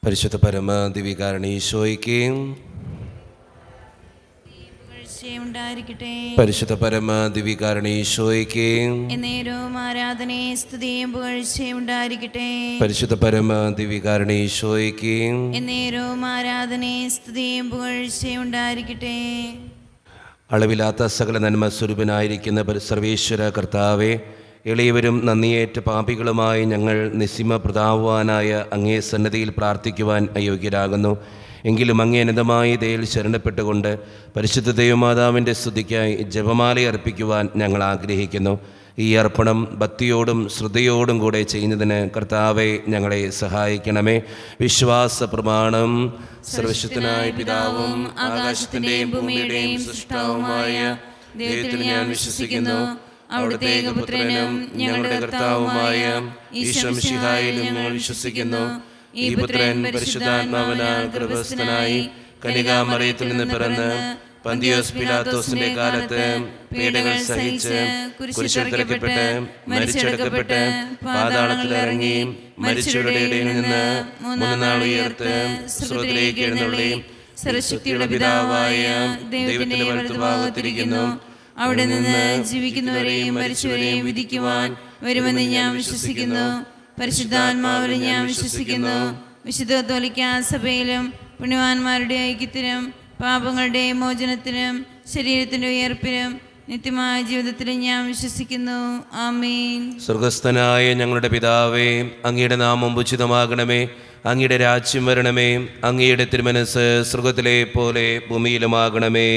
പരിശുദ്ധ പരമ ദിവ്യകാരുണ്യീശോയ്ക്ക് ഉണ്ടായിരിക്കട്ടെ. പരിശുദ്ധ പരമ ദിവ്യകാരുണ്യീശോയ്ക്ക് എന്നേരവും ആരാധനയും സ്തുതിയും പുകഴ്ചയും ഉണ്ടായിരിക്കട്ടെ. പരിശുദ്ധ പരമ ദിവ്യകാരുണ്യീശോയ്ക്ക് എന്നേരവും ആരാധനയും സ്തുതിയും പുകഴ്ചയും ഉണ്ടായിരിക്കട്ടെ. അളവില്ലാത്ത സകല നന്മ സ്വരൂപനായിരിക്കുന്ന സർവേശ്വര കർത്താവെ, എളിയവരും നന്ദിയേറ്റ പാപികളുമായി ഞങ്ങൾ നിസ്സിമ പ്രതാപവാനായ അങ്ങേ സന്നദ്ധിയിൽ പ്രാർത്ഥിക്കുവാൻ അയോഗ്യരാകുന്നു. എങ്കിലും അങ്ങേ അനന്തമായ ദയയിൽ ശരണപ്പെട്ടുകൊണ്ട് പരിശുദ്ധ ദൈവമാതാവിൻ്റെ സ്തുതിക്കായി ജപമാല അർപ്പിക്കുവാൻ ഞങ്ങൾ ആഗ്രഹിക്കുന്നു. ഈ അർപ്പണം ഭക്തിയോടും ശ്രദ്ധയോടും കൂടെ ചെയ്യുന്നതിന് കർത്താവെ ഞങ്ങളെ സഹായിക്കണമേ. വിശ്വാസ പ്രമാണം. സർവശക്തനായ പിതാവും ആകാശത്തിൻ്റെയും ഭൂമിയുടെയും സൃഷ്ടാവുമായ ദൈവത്തിൽ ഞാൻ വിശ്വസിക്കുന്നു. അവിടുത്തെ ഏകപുത്രനും ഞങ്ങളുടെ കർത്താവുമായ ഈശോ മിശിഹായിൽ ഞങ്ങൾ വിശ്വസിക്കുന്നു. ഈ പുത്രൻ പരിശുദ്ധാത്മാവിനാൽ ഗർഭസ്ഥനായി കന്യകാമറിയത്തിൽ നിന്ന് പിറന്ന് പന്തിയോസ് പിലാത്തോസിന്റെ കാലത്ത് പീഡകൾ സഹിച്ച് കുരിശിൽ തറയ്ക്കപ്പെട്ട് മരിച്ചടക്കപ്പെട്ട് പാതാളത്തിൽ ഇറങ്ങി മരിച്ചവരുടെ ഇടയിൽ നിന്ന് 3 നാൾ ഉയർത്ത് സ്വർഗ്ഗത്തിലേക്ക് എഴുന്നള്ളി സർവശക്തിയുടെ പിതാവായ ദൈവത്തിന്റെ വലത്തുഭാഗത്തിരിക്കുന്നു. അവിടെ നിന്ന് ജീവിക്കുന്നവരെയും മരിച്ചവരെയും വിധിക്കുവാൻ വരുമെന്ന് ഞാൻ വിശ്വസിക്കുന്നു. പരിശുദ്ധാത്മാവിൽ ഞാൻ വിശ്വസിക്കുന്നു. വിശുദ്ധ കത്തോലിക്കാ സഭയിലും പുണ്യവാന്മാരുടെ ഐക്യത്തിനും പാപങ്ങളുടെ മോചനത്തിനും ശരീരത്തിന്റെ ഉയർപ്പിനും നിത്യമായ ജീവിതത്തിലും ഞാൻ വിശ്വസിക്കുന്നു. ആമേൻ. സ്വർഗസ്ഥനായ ഞങ്ങളുടെ പിതാവേ, അങ്ങയുടെ നാമം ഉചിതമാകണമേ. അങ്ങയുടെ രാജ്യം വരണമേ. അങ്ങയുടെ തിരുമനസ് സ്വർഗത്തിലെ പോലെ ഭൂമിയിലുമാകണമേ.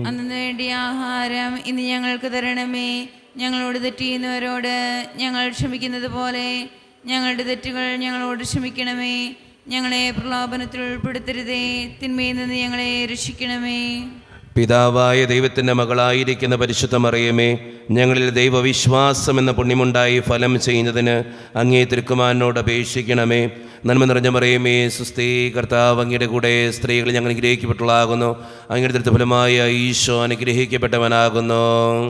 അന്നു വേണ്ടിയ ആഹാരം ഇന്ന് ഞങ്ങൾക്ക് തരണമേ. ഞങ്ങളോട് തെറ്റിയുന്നവരോട് ഞങ്ങൾ ക്ഷമിക്കുന്നത് പോലെ ഞങ്ങളുടെ തെറ്റുകൾ ഞങ്ങളോട് ക്ഷമിക്കണമേ. ഞങ്ങളെ പ്രലോഭനത്തിൽ ഉൾപ്പെടുത്തരുതേ, തിന്മയിൽ നിന്ന് ഞങ്ങളെ രക്ഷിക്കണമേ. പിതാവായ ദൈവത്തിൻ്റെ മകളായിരിക്കുന്ന പരിശുദ്ധ മറിയമേ, ഞങ്ങളിൽ ദൈവവിശ്വാസം എന്ന പുണ്യമുണ്ടായി ഫലം ചെയ്യുന്നതിന് അങ്ങേ തിരുക്കുമാരനോട് അപേക്ഷിക്കണമേ. നന്മ നിറഞ്ഞ മറിയമേ, സുസ്ഥീ, കർത്താവ് അങ്ങയുടെ കൂടെ സ്ത്രീകൾ ഞങ്ങൾ അനുഗ്രഹിക്കപ്പെട്ടവളാകുന്നു. അങ്ങയുടെ ദൃഢഫലമായ ഈശോ അനുഗ്രഹിക്കപ്പെട്ടവനാകുന്നു.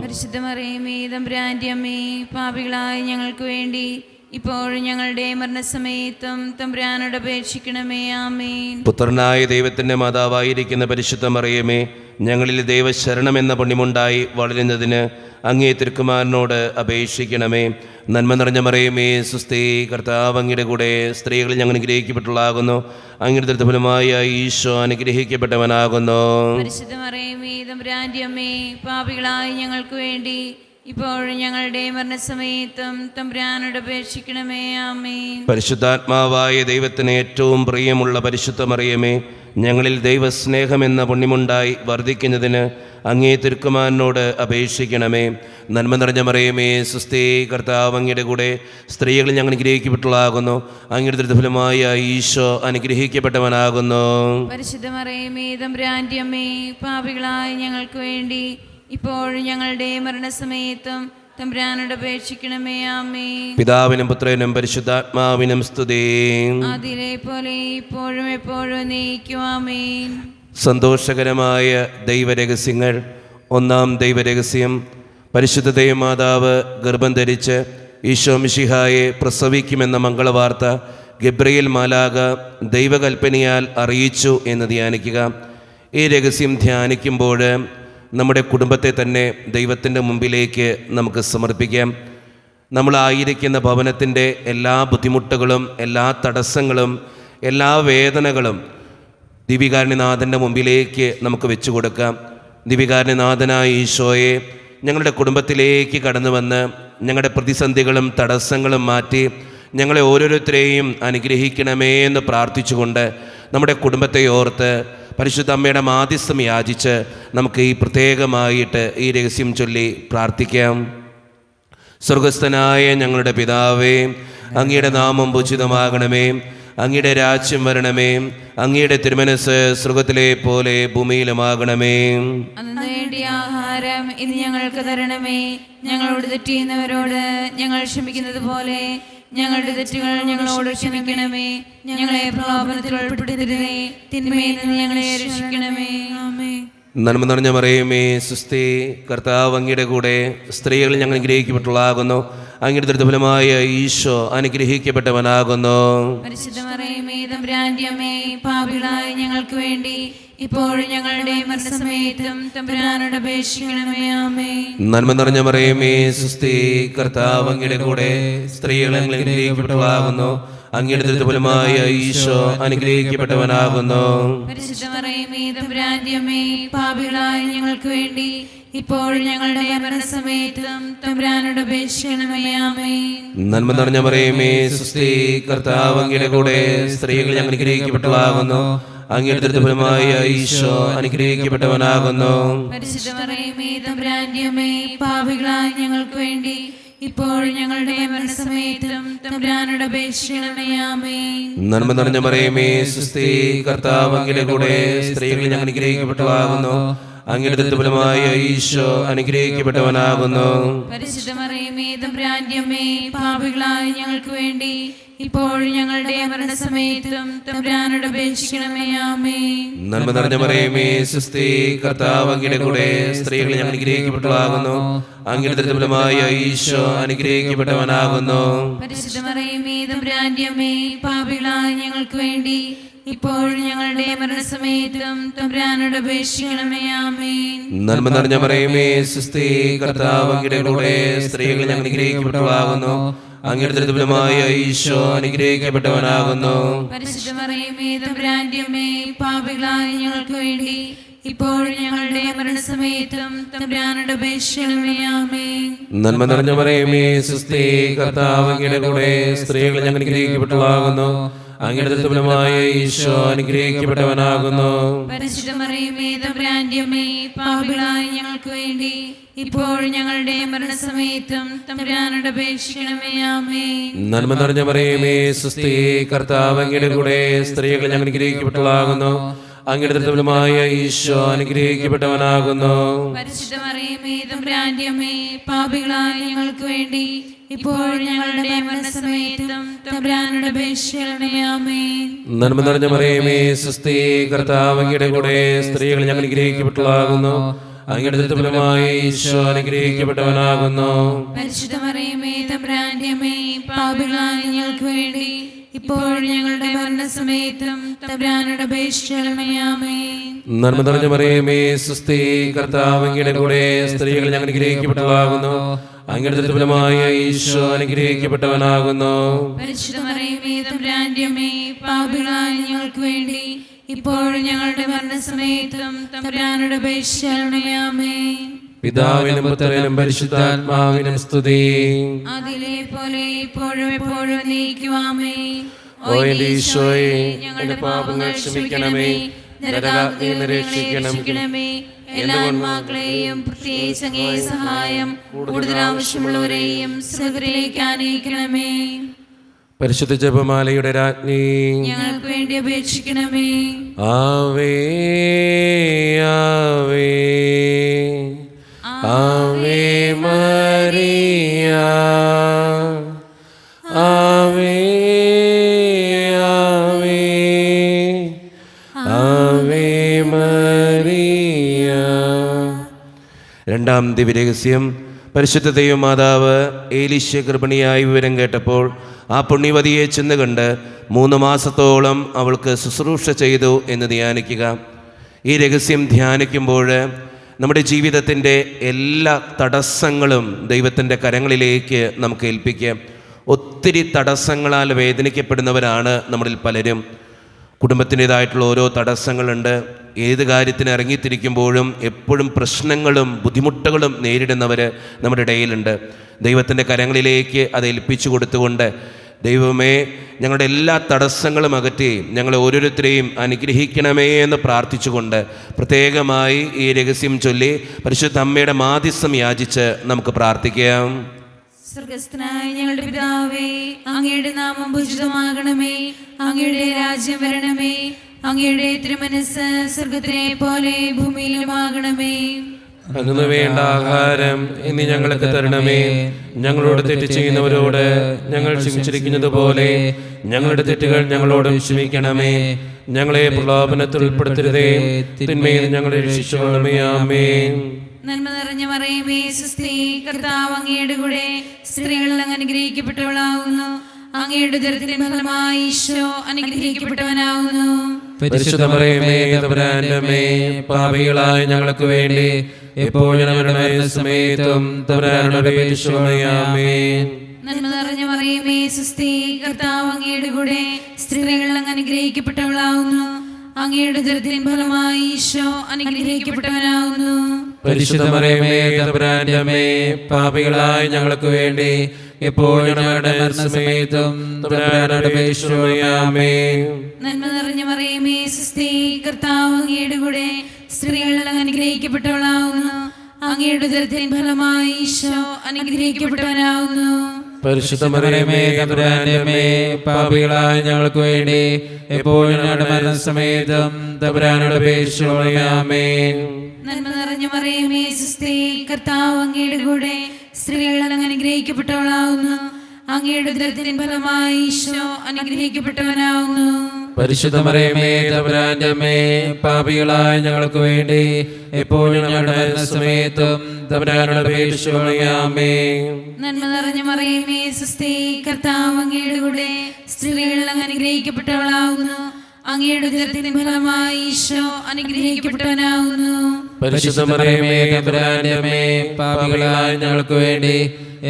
പരിശുദ്ധ മറിയമേ, തമ്പുരാന്റെ അമ്മേ, പാപികളായ ഞങ്ങൾക്ക് വേണ്ടി ഇപ്പോഴും ഞങ്ങളുടെ മരണസമയത്തും തമ്പുരാനോട് അപേക്ഷിക്കണമേ. ആമേൻ. പുത്രനായ ദൈവത്തിൻ്റെ മാതാവായിരിക്കുന്ന പരിശുദ്ധ മറിയമേ, ഞങ്ങളിൽ ദൈവശരണം എന്ന പുണ്യമുണ്ടായി വളരുന്നതിന് അങ്ങേ തിരുക്കുമാരനോട് അപേക്ഷിക്കണമേ. നന്മ നിറഞ്ഞ മറിയമേ, സുസ്ഥീ, കർത്താവ് അങ്ങയുടെ കൂടെ സ്ത്രീകൾ ഞങ്ങൾ അനുഗ്രഹിക്കപ്പെട്ടവളാകുന്നു. അങ്ങയുടെ ദൃഢഫലമായ ഈശോ അനുഗ്രഹിക്കപ്പെട്ടവനാകുന്നു. പരിശുദ്ധ മറിയമേ, തമ്പുരാന്റെ അമ്മേ, പാപികളായ ഞങ്ങൾക്ക് വേണ്ടി ഇപ്പോഴും ഞങ്ങളുടെ മരണസമയത്തും തമ്പുരാനോട് അപേക്ഷിക്കണമേ. ആമേൻ. പരിശുദ്ധാത്മാവായ ദൈവത്തിന് ഏറ്റവും പ്രിയമുള്ള പരിശുദ്ധ മറിയമേ, ഞങ്ങളിൽ ദൈവസ്നേഹമെന്ന പുണ്യമുണ്ടായി വർദ്ധിക്കുന്നതിന് അങ്ങേ തിരുക്കുമാരനോട് അപേക്ഷിക്കണമേ. നന്മ നിറഞ്ഞ മറിയമേ, സുസ്ഥീ, കർത്താവ് അങ്ങയുടെ കൂടെ സ്ത്രീകൾ ഞങ്ങൾ അനുഗ്രഹിക്കപ്പെട്ടവളാകുന്നു. അങ്ങയുടെ ദൃഢഫലമായ ഈശോ അനുഗ്രഹിക്കപ്പെട്ടവനാകുന്നു. പരിശുദ്ധ മറിയമേ, തമ്പുരാന്റെ അമ്മേ, പാപികളായ ഞങ്ങൾക്ക് വേണ്ടി ഇപ്പോഴും ഞങ്ങളുടെ മരണസമയത്തും തമ്പുരാനോട് അപേക്ഷിക്കണമേ. ആമേൻ. പിതാവിനും പുത്രനും പരിശുദ്ധാത്മാവിനും സ്തുതി. ആദിയിലെ പോലെ ഇപ്പോഴും എപ്പോഴും എന്നേക്കും. ആമേൻ. സന്തോഷകരമായ ദൈവരഹസ്യങ്ങൾ. ഒന്നാം ദൈവരഹസ്യം, പരിശുദ്ധ ദൈവമാതാവ് ഗർഭം ധരിച്ച് ഈശോ മിശിഹായെ പ്രസവിക്കുമെന്ന മംഗളവാർത്ത ഗബ്രിയേൽ മാലാഖ ദൈവകൽപ്പനയാൽ അറിയിച്ചു എന്ന് ധ്യാനിക്കുക. ഈ രഹസ്യം ധ്യാനിക്കുമ്പോൾ നമ്മുടെ കുടുംബത്തെ തന്നെ ദൈവത്തിൻ്റെ മുമ്പിലേക്ക് നമുക്ക് സമർപ്പിക്കാം. നമ്മളായിരിക്കുന്ന ഭവനത്തിൻ്റെ എല്ലാ ബുദ്ധിമുട്ടുകളും എല്ലാ തടസ്സങ്ങളും എല്ലാ വേദനകളും ദിവ്യകാരുണ്യനാഥൻ്റെ മുമ്പിലേക്ക് നമുക്ക് വെച്ചു കൊടുക്കാം. ദിവ്യകാരുണ്യനാഥനായ ഈശോയെ, ഞങ്ങളുടെ കുടുംബത്തിലേക്ക് കടന്നു വന്ന് ഞങ്ങളുടെ പ്രതിസന്ധികളും തടസ്സങ്ങളും മാറ്റി ഞങ്ങളെ ഓരോരുത്തരെയും അനുഗ്രഹിക്കണമേ എന്ന് പ്രാർത്ഥിച്ചുകൊണ്ട് നമ്മുടെ കുടുംബത്തെ ഓർത്ത് പരിശുദ്ധ അമ്മയുടെ മാധ്യസ്ഥം യാചിച്ച് നമുക്ക് ഈ പ്രത്യേകമായിട്ട് ഈ രഹസ്യം ചൊല്ലി പ്രാർത്ഥിക്കാം. സ്വർഗസ്ഥനായ ഞങ്ങളുടെ പിതാവേ, അങ്ങയുടെ നാമം പൂജിതമാകണമേ. അങ്ങയുടെ രാജ്യം വരണമേ. അങ്ങയുടെ തിരുമനസ് സ്വർഗത്തിലെ പോലെ ഭൂമിയിലുമാകണമേ. അന്നു വേണ്ടിയ ആഹാരം ഇന്ന് ഞങ്ങൾക്ക് തരണമേ. ഞങ്ങളോട് തെറ്റിയുന്നവരോട് ഞങ്ങൾ ക്ഷമിക്കുന്നത് പോലെ ഞങ്ങളുടെ തെറ്റുകൾ ഞങ്ങളോട് ക്ഷമിക്കണമേ. ഞങ്ങളെ പ്രലോഭനത്തിൽ ഉൾപ്പെടുത്തരുതേ, തിന്മയിൽ നിന്ന് ഞങ്ങളെ രക്ഷിക്കണമേ. ആമേൻ. നന്മ നിറഞ്ഞ മറിയമേ, സുസ്ഥീ, കർത്താവ് അങ്ങയുടെ കൂടെ സ്ത്രീകൾ ഞങ്ങൾ അനുഗ്രഹിക്കപ്പെട്ടവളാകുന്നു. അങ്ങയുടെ ദുരിതഫലമായ ഈശോ അനുഗ്രഹിക്കപ്പെട്ടവനാകുന്നു. പരിശുദ്ധ മറിയമേ തമ്പുരാന്റെ അമ്മേ, പാപികളായ ഞങ്ങൾക്ക് വേണ്ടി ഇപ്പോഴും ഞങ്ങളുടെ മരണസമയത്തും തമ്പുരാനോട് അപേക്ഷിക്കണമേ. ആമേൻ. നന്മ നിറഞ്ഞ മറിയമേ സുസ്തി, കർത്താവ് അങ്ങയുടെ കൂടെ സ്ത്രീകൾ അനുഗ്രഹിക്കപ്പെട്ടവളാകുന്നു. അങ്ങയുടെ ദുരിതഫലമായ ഈശോ അനുഗ്രഹിക്കപ്പെട്ടവനാകുന്നു. പരിശുദ്ധ മറിയമേ തമ്പുരാന്റെ അമ്മേ, പാപികളായ ഞങ്ങൾക്ക് വേണ്ടി ഇപ്പോഴും ഞങ്ങളുടെ മരണസമയത്തും തമ്പുരാനോട് അപേക്ഷിക്കണമേ. ആമേൻ. നന്മ നിറഞ്ഞ മറിയമേ സുസ്തി, കർത്താവ് അങ്ങയുടെ കൂടെ സ്ത്രീകൾ അനുഗ്രഹിക്കപ്പെട്ടവളാകുന്നു. അങ്ങയുടെ ദുരിതഫലമായ ഈശോ അനുഗ്രഹിക്കപ്പെട്ടവനാകുന്നു. പരിശുദ്ധ മറിയമേ തമ്പുരാന്റെ അമ്മേ, പാപികളായ ഞങ്ങൾക്ക് വേണ്ടി ഇപ്പോഴും ഞങ്ങളുടെ മരണസമയത്തും തമ്പുരാനോട് അപേക്ഷിക്കണമേ. ആമേൻ. നന്മ നിറഞ്ഞ മറിയമേ സുസ്തി, കർത്താവ് അങ്ങയുടെ കൂടെ സ്ത്രീകൾ അനുഗ്രഹിക്കപ്പെട്ടവളാകുന്നു. അങ്ങയുടെ ദുരിതഫലമായ ഈശോ അനുഗ്രഹിക്കപ്പെട്ടവനാകുന്നു. പരിശുദ്ധ മറിയമേ തമ്പുരാന്റെ അമ്മേ, പാപികളായ ഞങ്ങൾക്ക് വേണ്ടി ഇപ്പോഴും ഞങ്ങളുടെ മരണസമയത്തും തമ്പുരാനോട് അപേക്ഷിക്കണമേ. ആമേൻ. നന്മ നിറഞ്ഞ മറിയമേ സുസ്തി, കർത്താവ് അങ്ങയുടെ കൂടെ സ്ത്രീകൾ അനുഗ്രഹിക്കപ്പെട്ടവളാകുന്നു. അങ്ങയുടെ ദുരിതഫലമായ ഈശോ അനുഗ്രഹിക്കപ്പെട്ടവനാകുന്നു. പരിശുദ്ധ മറിയമേ തമ്പുരാന്റെ അമ്മേ, പാപികളായ ഞങ്ങൾക്ക് വേണ്ടി ഇപ്പോഴും ഞങ്ങളുടെ മരണസമയത്തും തമ്പുരാനോട് അപേക്ഷിക്കണമേ. ആമേൻ. നന്മ നിറഞ്ഞ മറിയമേ സുസ്തി, കർത്താവ് അങ്ങയുടെ കൂടെ സ്ത്രീകൾ അനുഗ്രഹിക്കപ്പെട്ടവളാകുന്നു. അങ്ങയുടെ ദുരിതഫലമായ ഈശോ അനുഗ്രഹിക്കപ്പെട്ടവനാകുന്നു. പരിശുദ്ധ മറിയമേ തമ്പുരാന്റെ അമ്മേ, പാപികളായ ഞങ്ങൾക്ക് വേണ്ടി ഇപ്പോഴും ഞങ്ങളുടെ മരണസമയത്തും തമ്പുരാനോട് അപേക്ഷിക്കണമേ. ആമേൻ. നന്മ നിറഞ്ഞ മറിയമേ സുസ്തി, കർത്താവ് അങ്ങയുടെ കൂടെ സ്ത്രീകൾ അനുഗ്രഹിക്കപ്പെട്ടവളാകുന്നു. അങ്ങയുടെ ദുരിതഫലമായ ഈശോ അനുഗ്രഹിക്കപ്പെട്ടവനാകുന്നു. പരിശുദ്ധ മറിയമേ തമ്പുരാന്റെ അമ്മേ, പാപികളായ ഞങ്ങൾക്ക് വേണ്ടി ഇപ്പോഴും ഞങ്ങളുടെ മരണസമയത്തും തമ്പുരാനോട് അപേക്ഷിക്കണമേ. ആമേൻ. നന്മ നിറഞ്ഞ മറിയമേ സുസ്തി, കർത്താവ് അങ്ങയുടെ കൂടെ സ്ത്രീകൾ അനുഗ്രഹിക്കപ്പെട്ടവളാകുന്നു. അങ്ങയുടെ ദുരിതഫലമായ ഈശോ അനുഗ്രഹിക്കപ്പെട്ടവനാകുന്നു. പരിശുദ്ധ മറിയമേ തമ്പുരാന്റെ അമ്മേ, പാപികളായ ഞങ്ങൾക്ക് വേണ്ടി ഇപ്പോഴും ഞങ്ങളുടെ മരണസമയത്തും തമ്പുരാനോട് അപേക്ഷിക്കണമേ. ആമേൻ. നന്മ നിറഞ്ഞ മറിയമേ സുസ്തി, കർത്താവ് അങ്ങയുടെ കൂടെ സ്ത്രീകൾ അനുഗ്രഹിക്കപ്പെട്ടവളാകുന്നു. അങ്ങയുടെ ദുരിതഫലമായ ഈശോ അനുഗ്രഹിക്കപ്പെട്ടവനാകുന്നു. പരിശുദ്ധ മറിയമേ തമ്പുരാന്റെ അമ്മേ, പാപികളായ ഞങ്ങൾക്ക് വേണ്ടി ഇപ്പോഴും ഞങ്ങളുടെ മരണസമയത്തും തമ്പുരാനോട് അപേക്ഷിക്കണമേ. ആമേൻ. നന്മ നിറഞ്ഞ മറിയമേ സുസ്തി, കർത്താവ് അങ്ങയുടെ കൂടെ സ്ത്രീകൾ അനുഗ്രഹിക്കപ്പെട്ടവളാകുന്നു. അങ്ങയുടെ ദുരിതഫലമായ ഈശോ അനുഗ്രഹിക്കപ്പെട്ടവനാകുന്നു. പരിശുദ്ധ മറിയമേ തമ്പുരാന്റെ അമ്മേ, പാപികളായ ഞങ്ങൾക്ക് വേണ്ടി ഇപ്പോഴും ഞങ്ങളുടെ മരണസമയത്തും തമ്പുരാനോട് അപേക്ഷിക്കണമേ. ആമേൻ. പിതാവിനും പുത്രനും പരിശുദ്ധാത്മാവിനും സ്തുതി. അതിലെ പോലെ ഇപ്പോഴും എപ്പോഴും നീക്കും. ആമേൻ. ഓ എന്റെ ഈശോയെ, ഞങ്ങളുടെ പാപങ്ങൾ ക്ഷമിക്കണമേ, നരകാഗ്നിയിൽ നിന്ന് രക്ഷിക്കണമേ. എല്ലാ ആത്മാക്കളെയും പ്രത്യേകിച്ച് അങ്ങേ സഹായം കൂടുതൽ ആവശ്യമുള്ളവരെയും സ്വർഗ്ഗത്തിലേക്ക് ആനയിക്കണമേ. പരിശുദ്ധ ജപമാലയുടെ രാജ്ഞി, ഞങ്ങൾക്ക് വേണ്ടി അപേക്ഷിക്കണമേ. ആവേ ആവേ ആവേ മരിയ, ആവേ ആവേ ആവേ മരിയ. രണ്ടാം ദിവ്യരഹസ്യം. പരിശുദ്ധ ദൈവമാതാവ് ഏലീശ ഗർഭിണിയായി വിവരം കേട്ടപ്പോൾ ആ പുണ്യവതിയെ ചെന്ന് കണ്ട് 3 മാസത്തോളം അവൾക്ക് ശുശ്രൂഷ ചെയ്തു എന്ന് ധ്യാനിക്കുക. ഈ രഹസ്യം ധ്യാനിക്കുമ്പോൾ നമ്മുടെ ജീവിതത്തിൻ്റെ എല്ലാ തടസ്സങ്ങളും ദൈവത്തിൻ്റെ കരങ്ങളിലേക്ക് നമുക്ക് ഏൽപ്പിക്കാം. ഒത്തിരി തടസ്സങ്ങളാൽ വേദനിക്കപ്പെടുന്നവരാണ് നമ്മളിൽ പലരും. കുടുംബത്തിൻ്റേതായിട്ടുള്ള ഓരോ തടസ്സങ്ങളുണ്ട്. ഏത് കാര്യത്തിന് ഇറങ്ങിത്തിരിക്കുമ്പോഴും എപ്പോഴും പ്രശ്നങ്ങളും ബുദ്ധിമുട്ടുകളും നേരിടുന്നവർ നമ്മുടെ ഇടയിലുണ്ട്. ദൈവത്തിൻ്റെ കരങ്ങളിലേക്ക് അത് ഏൽപ്പിച്ചു കൊടുത്തുകൊണ്ട്, ദൈവമേ ഞങ്ങളുടെ എല്ലാ തടസ്സങ്ങളും അകറ്റി ഞങ്ങളെ ഓരോരുത്തരെയും അനുഗ്രഹിക്കണമേ എന്ന് പ്രാർത്ഥിച്ചുകൊണ്ട് പ്രത്യേകമായി ഈ രഹസ്യം ചൊല്ലി പരിശുദ്ധ അമ്മയുടെ മാധ്യസ്ഥം യാചിച്ച് നമുക്ക് പ്രാർത്ഥിക്കാം. സ്വർഗസ്ഥനായ ഞങ്ങളുടെ പിതാവേ, അങ്ങയുടെ നാമം പൂജിതമാകണമേ, അങ്ങയുടെ രാജ്യം വരണമേ, അങ്ങയുടെ തിരുമനസ്സ് സ്വർഗത്തിലെ പോലെ ഭൂമിയിലുമാകണമേ. അന്നു വേണ്ട ആഹാരം ഇനി ഞങ്ങൾക്ക് തരണമേ. ഞങ്ങളോട് തെറ്റ് ചെയ്യുന്നവരോട് ഞങ്ങൾ ക്ഷമിച്ചിരിക്കുന്നത് പോലെ ഞങ്ങളുടെ തെറ്റുകൾ ഞങ്ങളോടും ക്ഷമിക്കണമേ. ഞങ്ങളെ പ്രലോഭനത്തിൽ ഉൾപ്പെടുത്തരുതേ, തിന്മയിൽ ഞങ്ങളെ രക്ഷിച്ചുകൊള്ളണമേ. ആമേൻ. നന്മ നിറഞ്ഞ മറിയമേ സുസ്തി, കർത്താവ് അങ്ങയുടെ കൂടെ സ്ത്രീകളിൽ അങ്ങ് അനുഗ്രഹിക്കപ്പെട്ടവളാവുന്നു. അങ്ങയുടെ ഉദരത്തിൻ ഫലമായി ഈശോ അനുഗ്രഹിക്കപ്പെട്ടവനാവുന്നു. പരിശുദ്ധ മറിയമേ തമ്പുരാന്റെ അമ്മേ, പാപികളായ ഞങ്ങൾക്ക് വേണ്ടി എപ്പോഴും ഞങ്ങളുടെ മരണസമയത്തും തമ്പുരാനോട് അപേക്ഷിക്കണമേ. ആമേൻ. നന്മ നിറഞ്ഞ മറിയമേ സുസ്തി, കർത്താവ് അങ്ങയുടെ കൂടെ സ്ത്രീകളിൽ അങ്ങ് അനുഗ്രഹിക്കപ്പെട്ടവളാവുന്നു. അങ്ങയുടെ ഉദരത്തിൻ ഫലമായി ഈശോ അനുഗ്രഹിക്കപ്പെട്ടവനാവുന്നു. പരിശുദ്ധ മറിയമേ തമ്പുരാന്റെ അമ്മേ, പാപികളായ ഞങ്ങൾക്ക് വേണ്ടി എപ്പോഴും ഞങ്ങളുടെ മരണസമയത്തും തമ്പുരാനോട് അപേക്ഷിക്കണമേ. ആമേൻ. നന്മ നിറഞ്ഞ മറിയമേ സുസ്തി, കർത്താവ് അങ്ങയുടെ കൂടെ സ്ത്രീകളിൽ അങ്ങ് അനുഗ്രഹിക്കപ്പെട്ടവളാവുന്നു. അങ്ങയുടെ ഉദരത്തിൻ ഫലമായി ഈശോ അനുഗ്രഹിക്കപ്പെട്ടവനാവുന്നു. പരിശുദ്ധ മറിയമേ തമ്പുരാന്റെ അമ്മേ, പാപികളായ ഞങ്ങൾക്ക് വേണ്ടി എപ്പോഴും ഞങ്ങളുടെ മരണസമയത്തും തമ്പുരാനോട് അപേക്ഷിക്കണമേ. ആമേൻ. നന്മ നിറഞ്ഞ മറിയമേ സുസ്തി, കർത്താവ് അങ്ങയുടെ കൂടെ സ്ത്രീകളിൽ അങ്ങ് അനുഗ്രഹിക്കപ്പെട്ടവളാവുന്നു. അങ്ങയുടെ ഉദരത്തിൻ ഫലമായി ഈശോ അനുഗ്രഹിക്കപ്പെട്ടവനാവുന്നു. പരിശുദ്ധ മറിയമേ തമ്പുരാന്റെ അമ്മേ, പാപികളായ ഞങ്ങൾക്ക് വേണ്ടി എപ്പോഴും ഞങ്ങളുടെ മരണസമയത്തും തമ്പുരാനോട് അപേക്ഷിക്കണമേ. ആമേൻ. നന്മ നിറഞ്ഞ മറിയമേ സുസ്തി, കർത്താവ് അങ്ങയുടെ കൂടെ സ്ത്രീകളിൽ അങ്ങ് അനുഗ്രഹിക്കപ്പെട്ടവളാവുന്നു. അങ്ങയുടെ ഉദരത്തിൻ ഫലമായി ഈശോ അനുഗ്രഹിക്കപ്പെട്ടവനാവുന്നു. പരിശുദ്ധ മറിയമേ തമ്പുരാന്റെ അമ്മേ, പാപികളായ ഞങ്ങൾക്ക് വേണ്ടി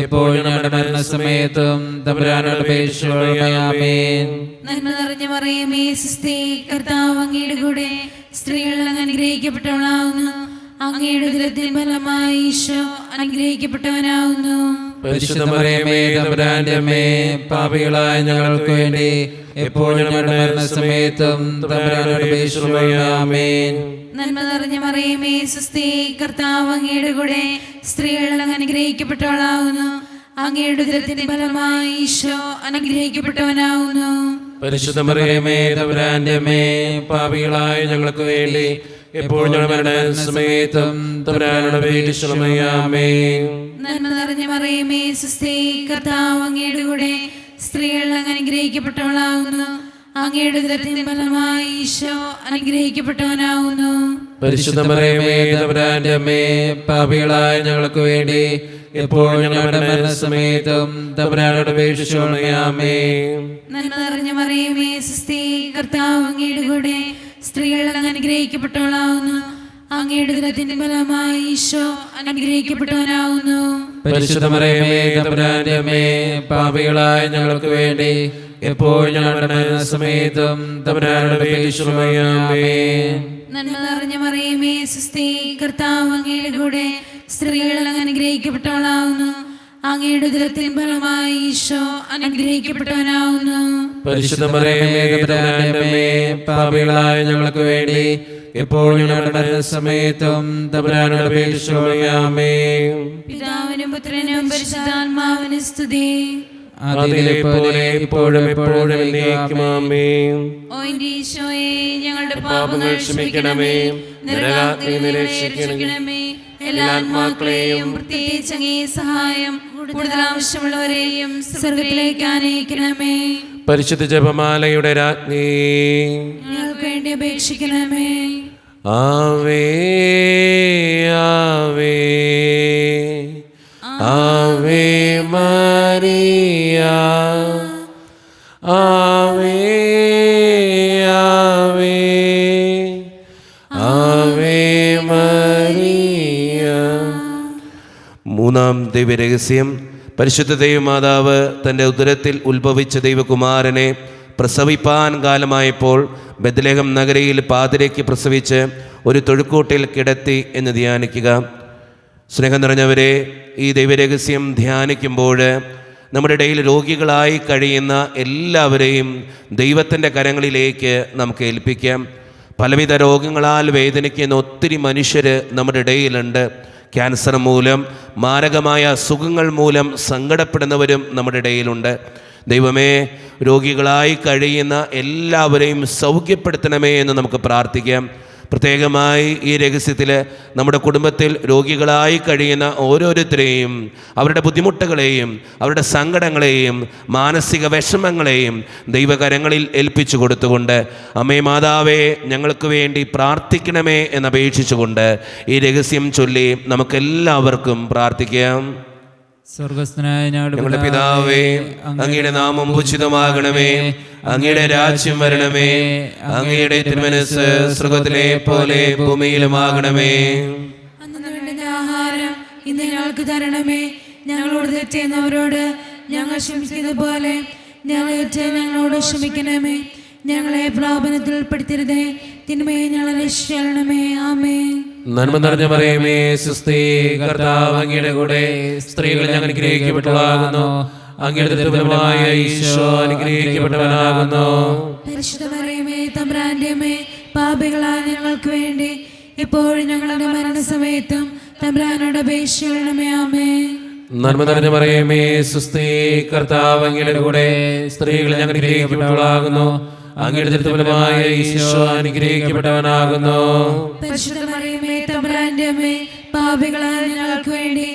എപ്പോഴും ഞങ്ങളുടെ മരണസമയത്തും തമ്പുരാനോട് അപേക്ഷിക്കണമേ. ആമേൻ. നന്മ നിറഞ്ഞ മറിയമേ സുസ്തി, കർത്താവ് അങ്ങയുടെ കൂടെ സ്ത്രീകളിൽ അങ്ങ് അനുഗ്രഹിക്കപ്പെട്ടവളാവുന്നു. അങ്ങയുടെ ഉദരത്തിൻ ഫലമായി ഈശോ അനുഗ്രഹിക്കപ്പെട്ടവനാവുന്നു. പരിശുദ്ധ മറിയമേ തമ്പുരാന്റെ അമ്മേ, പാപികളായ ഞങ്ങൾക്ക് വേണ്ടി എപ്പോഴും ഞങ്ങളുടെ മരണസമയത്തും തമ്പുരാനോട് അപേക്ഷിക്കണമേ. ആമേൻ. നന്മ നിറഞ്ഞ മറിയമേ സുസ്തി, കർത്താവ് അങ്ങയുടെ കൂടെ സ്ത്രീകളിൽ അങ്ങ് അനുഗ്രഹിക്കപ്പെട്ടവളാവുന്നു. അങ്ങയുടെ ഉദരത്തിൻ ഫലമായി ഈശോ അനുഗ്രഹിക്കപ്പെട്ടവനാവുന്നു. പരിശുദ്ധ മറിയമേ തമ്പുരാന്റെ അമ്മേ, പാപികളായ ഞങ്ങൾക്ക് വേണ്ടി എപ്പോഴും ഞങ്ങളുടെ മരണസമയത്തും തമ്പുരാനോട് അപേക്ഷിക്കണമേ. ആമേൻ. നന്മ നിറഞ്ഞ മറിയമേ സുസ്തി, കർത്താവ് അങ്ങയുടെ കൂടെ സ്ത്രീകളിൽ അങ്ങ് അനുഗ്രഹിക്കപ്പെട്ടവളാവുന്നു. അങ്ങയുടെ ഉദരത്തിൻ ഫലമായി ഈശോ അനുഗ്രഹിക്കപ്പെട്ടവനാവുന്നു. പരിശുദ്ധ മറിയമേ തമ്പുരാന്റെ അമ്മേ, പാപികളായ ഞങ്ങൾക്ക് വേണ്ടി എപ്പോഴും ഞങ്ങളുടെ മരണസമയത്തും തമ്പുരാനോട് അപേക്ഷിക്കണമേ. ആമേൻ. നന്മ നിറഞ്ഞ മറിയമേ സുസ്തി, കർത്താവ് അങ്ങയുടെ കൂടെ സ്ത്രീകളിൽ അങ്ങ് അനുഗ്രഹിക്കപ്പെട്ടവളാവുന്നു. അങ്ങയുടെ ഉദരത്തിൻ ഫലമായി ഈശോ അനുഗ്രഹിക്കപ്പെട്ടവനാവുന്നു. പരിശുദ്ധ മറിയമേ തമ്പുരാന്റെ അമ്മേ, പാപികളായ ഞങ്ങൾക്ക് വേണ്ടി എപ്പോഴും ഞങ്ങളുടെ മരണസമയത്തും തമ്പുരാനോട് അപേക്ഷിക്കണമേ. ആമേൻ. നന്മ നിറഞ്ഞ മറിയമേ സുസ്തി, കർത്താവ് അങ്ങയുടെ കൂടെ സ്ത്രീകളിൽ അങ്ങ് അനുഗ്രഹിക്കപ്പെട്ടവളാവുന്നു. അങ്ങയുടെ ഉദരത്തിൻ ഫലമായി ഈശോ അനുഗ്രഹിക്കപ്പെട്ടവനാവുന്നു. പരിശുദ്ധ മറിയമേ തമ്പുരാന്റെ അമ്മേ, പാപികളായ ഞങ്ങൾക്ക് വേണ്ടി എപ്പോഴും ഞങ്ങളുടെ മരണസമയത്തും തമ്പുരാനോട് അപേക്ഷിക്കണമേ. ആമേൻ. പിതാവിനും പുത്രനും പരിശുദ്ധാത്മാവിനും സ്തുതി. അതിലെ പോലെ ഇപ്പോഴും എപ്പോഴും എന്നേക്കും. ആമേൻ. ഓ എന്റെ ഈശോയെ, ഞങ്ങളുടെ പാപങ്ങൾ ക്ഷമിക്കണമേ, നരകാഗ്നിയിൽ നിന്ന് രക്ഷിക്കണമേ. എല്ലാ ആത്മാക്കളെയും പ്രത്യേകിച്ച് അങ്ങേ സഹായം കൂടുതൽ ആവശ്യമുള്ളവരെയും സ്വർഗ്ഗത്തിലേക്ക് ആനയിക്കണമേ. പരിശുദ്ധ ജപമാലയുടെ രാജ്ഞി, ഞങ്ങൾക്ക് വേണ്ടി അപേക്ഷിക്കണമേ. ആവേ ആവേ ആവേ മരിയ, ആവേ ആവേ ആവേ മരിയ. മൂന്നാം ദൈവരഹസ്യം, പരിശുദ്ധ ദൈവമാതാവ് തൻ്റെ ഉദരത്തിൽ ഉത്ഭവിച്ച ദൈവകുമാരനെ പ്രസവിപ്പാൻ കാലമായപ്പോൾ ബെത്ലഹേം നഗരിയിൽ പാതിരയ്ക്ക് പ്രസവിച്ച് ഒരു തൊഴുക്കൂട്ടിൽ കിടത്തി എന്ന് ധ്യാനിക്കുക. സ്നേഹം നിറഞ്ഞവരെ, ഈ ദൈവരഹസ്യം ധ്യാനിക്കുമ്പോൾ നമ്മുടെ ഇടയിൽ രോഗികളായി കഴിയുന്ന എല്ലാവരെയും ദൈവത്തിൻ്റെ കരങ്ങളിലേക്ക് നമുക്ക് ഏൽപ്പിക്കാം. പലവിധ രോഗങ്ങളാൽ വേദനിക്കുന്ന ഒത്തിരി മനുഷ്യർ നമ്മുടെ ഇടയിലുണ്ട്. ക്യാൻസർ മൂലം, മാരകമായ അസുഖങ്ങൾ മൂലം സങ്കടപ്പെടുന്നവരും നമ്മുടെ ഇടയിലുണ്ട്. ദൈവമേ, രോഗികളായി കഴിയുന്ന എല്ലാവരെയും സൗഖ്യപ്പെടുത്തണമേ എന്ന് നമുക്ക് പ്രാർത്ഥിക്കാം. പ്രത്യേകമായി ഈ രഹസ്യത്തിൽ നമ്മുടെ കുടുംബത്തിൽ രോഗികളായി കഴിയുന്ന ഓരോരുത്തരെയും അവരുടെ ബുദ്ധിമുട്ടുകളെയും അവരുടെ സങ്കടങ്ങളെയും മാനസിക വിഷമങ്ങളെയും ദൈവകരങ്ങളിൽ ഏൽപ്പിച്ചു കൊടുത്തുകൊണ്ട് അമ്മേ മാതാവേ ഞങ്ങൾക്ക് വേണ്ടി പ്രാർത്ഥിക്കണമേ എന്നപേക്ഷിച്ചുകൊണ്ട് ഈ രഹസ്യം ചൊല്ലി നമുക്കെല്ലാവർക്കും പ്രാർത്ഥിക്കാം. സ്വർഗസ്ഥനായ ഞങ്ങളുടെ പിതാവേ, അങ്ങയുടെ നാമം പൂജിതമാകണമേ, അങ്ങയുടെ രാജ്യം വരണമേ, അങ്ങയുടെ തിരുമനസ്സ് സ്വർഗത്തിലെ പോലെ ഭൂമിയിലുമാകണമേ. അന്നു വേണ്ടുന്ന ആഹാരം ഇന്ന് ഞങ്ങൾക്ക് തരണമേ. ഞങ്ങളോട് തെറ്റ് ചെയ്യുന്നവരോട് ഞങ്ങൾ ക്ഷമിക്കുന്നത് പോലെ ഞങ്ങളോട് ക്ഷമിക്കണമേ. ഞങ്ങളെ പ്രലോഭനത്തിൽ ഉൾപ്പെടുത്തരുതേ, തിന്മയെ ഞങ്ങളെ രക്ഷിക്കണമേ. ആമേൻ. നന്മ നിറഞ്ഞ മറിയമേ, സ്വസ്തി, കർത്താവ് അങ്ങയുടെ കൂടെ സ്ത്രീകൾ ഞങ്ങൾ അനുഗ്രഹിക്കപ്പെട്ടവളാകുന്നു. അങ്ങയുടെ ദുർബലമായ ഈശോ അനുഗ്രഹിക്കപ്പെട്ടവനാകുന്നു. പരിശുദ്ധ മറിയമേ, തമ്പുരാന്റെ അമ്മേ, പാപികളായ ഞങ്ങൾക്ക് വേണ്ടി ഇപ്പോഴും ഞങ്ങളുടെ മരണസമയത്തും തമ്പുരാനോട് അപേക്ഷിക്കണമേ. ആമേൻ. നന്മ നിറഞ്ഞ മറിയമേ, സ്വസ്തി, കർത്താവ് അങ്ങയുടെ കൂടെ സ്ത്രീകൾ ഞങ്ങൾ അനുഗ്രഹിക്കപ്പെട്ടവളാകുന്നു. അങ്ങയുടെ ദുർബലമായ ഈശോ അനുഗ്രഹിക്കപ്പെട്ടവനാകുന്നു. പരിശുദ്ധ മറിയമേ, തമ്പുരാന്റെ അമ്മേ, പാപികളായ ഞങ്ങൾക്ക് വേണ്ടി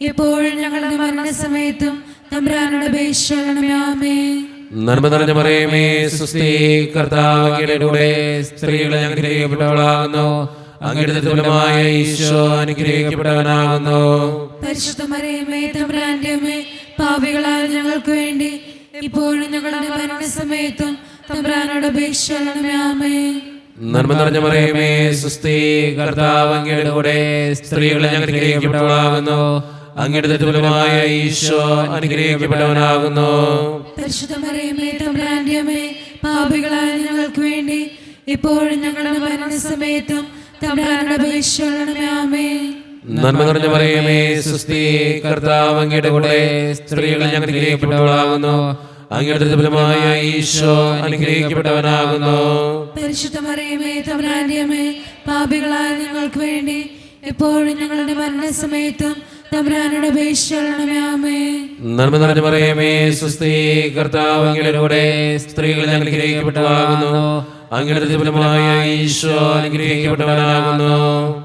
ഇപ്പോഴും ഞങ്ങളുടെ മരണസമയത്തും തമ്പുരാനോട് അപേക്ഷിക്കണമേ. ആമേൻ. നന്മ നിറഞ്ഞ മറിയമേ, സ്വസ്തി, കർത്താവ് അങ്ങയുടെ കൂടെ സ്ത്രീകൾ ഞങ്ങൾ അനുഗ്രഹിക്കപ്പെട്ടവളാകുന്നു. അങ്ങയുടെ ദുർബലമായ ഈശോ അനുഗ്രഹിക്കപ്പെട്ടവനാകുന്നു. പരിശുദ്ധ മറിയമേ, തമ്പുരാന്റെ അമ്മേ, പാപികളായ ഞങ്ങൾക്ക് വേണ്ടി ഇപ്പോഴും ഞങ്ങളുടെ മരണസമയത്തും തമ്പുരാനോട് അപേക്ഷിക്കണമേ. ആമേൻ. നന്മ നിറഞ്ഞ മറിയമേ, സ്വസ്തി, കർത്താവ് അങ്ങയുടെ കൂടെ സ്ത്രീകൾ ഞങ്ങൾ അനുഗ്രഹിക്കപ്പെട്ടവളാകുന്നു. അങ്ങയുടെ ദുർബലമായ ഈശോ അനുഗ്രഹിക്കപ്പെട്ടവനാകുന്നു. പരിശുദ്ധ മറിയമേ, തമ്പുരാന്റെ അമ്മേ, പാപികളായ ഞങ്ങൾക്ക് വേണ്ടി ഇപ്പോഴും ഞങ്ങളുടെ മരണസമയത്തും തമ്പുരാനോട് അപേക്ഷിക്കണമേ. ആമേൻ. നന്മ നിറഞ്ഞ മറിയമേ, സ്വസ്തി, കർത്താവ് അങ്ങയുടെ കൂടെ സ്ത്രീകൾ ഞങ്ങൾ അനുഗ്രഹിക്കപ്പെട്ടവളാകുന്നു. അങ്ങയുടെ ദുർബലമായ ഈശോ അനുഗ്രഹിക്കപ്പെട്ടവനാകുന്നു. പരിശുദ്ധ മറിയമേ, തമ്പുരാന്റെ അമ്മേ, പാപികളായ ഞങ്ങൾക്ക് വേണ്ടി ഇപ്പോഴും ഞങ്ങളുടെ മരണസമയത്തും തമ്പുരാനോട് അപേക്ഷിക്കണമേ. ആമേൻ. നന്മ നിറഞ്ഞ മറിയമേ, സ്വസ്തി, കർത്താവ് അങ്ങയുടെ കൂടെ സ്ത്രീകൾ ഞങ്ങൾ അനുഗ്രഹിക്കപ്പെട്ടവളാകുന്നു. അങ്ങയുടെ ദുർബലമായ ഈശോ അനുഗ്രഹിക്കപ്പെട്ടവനാകുന്നു.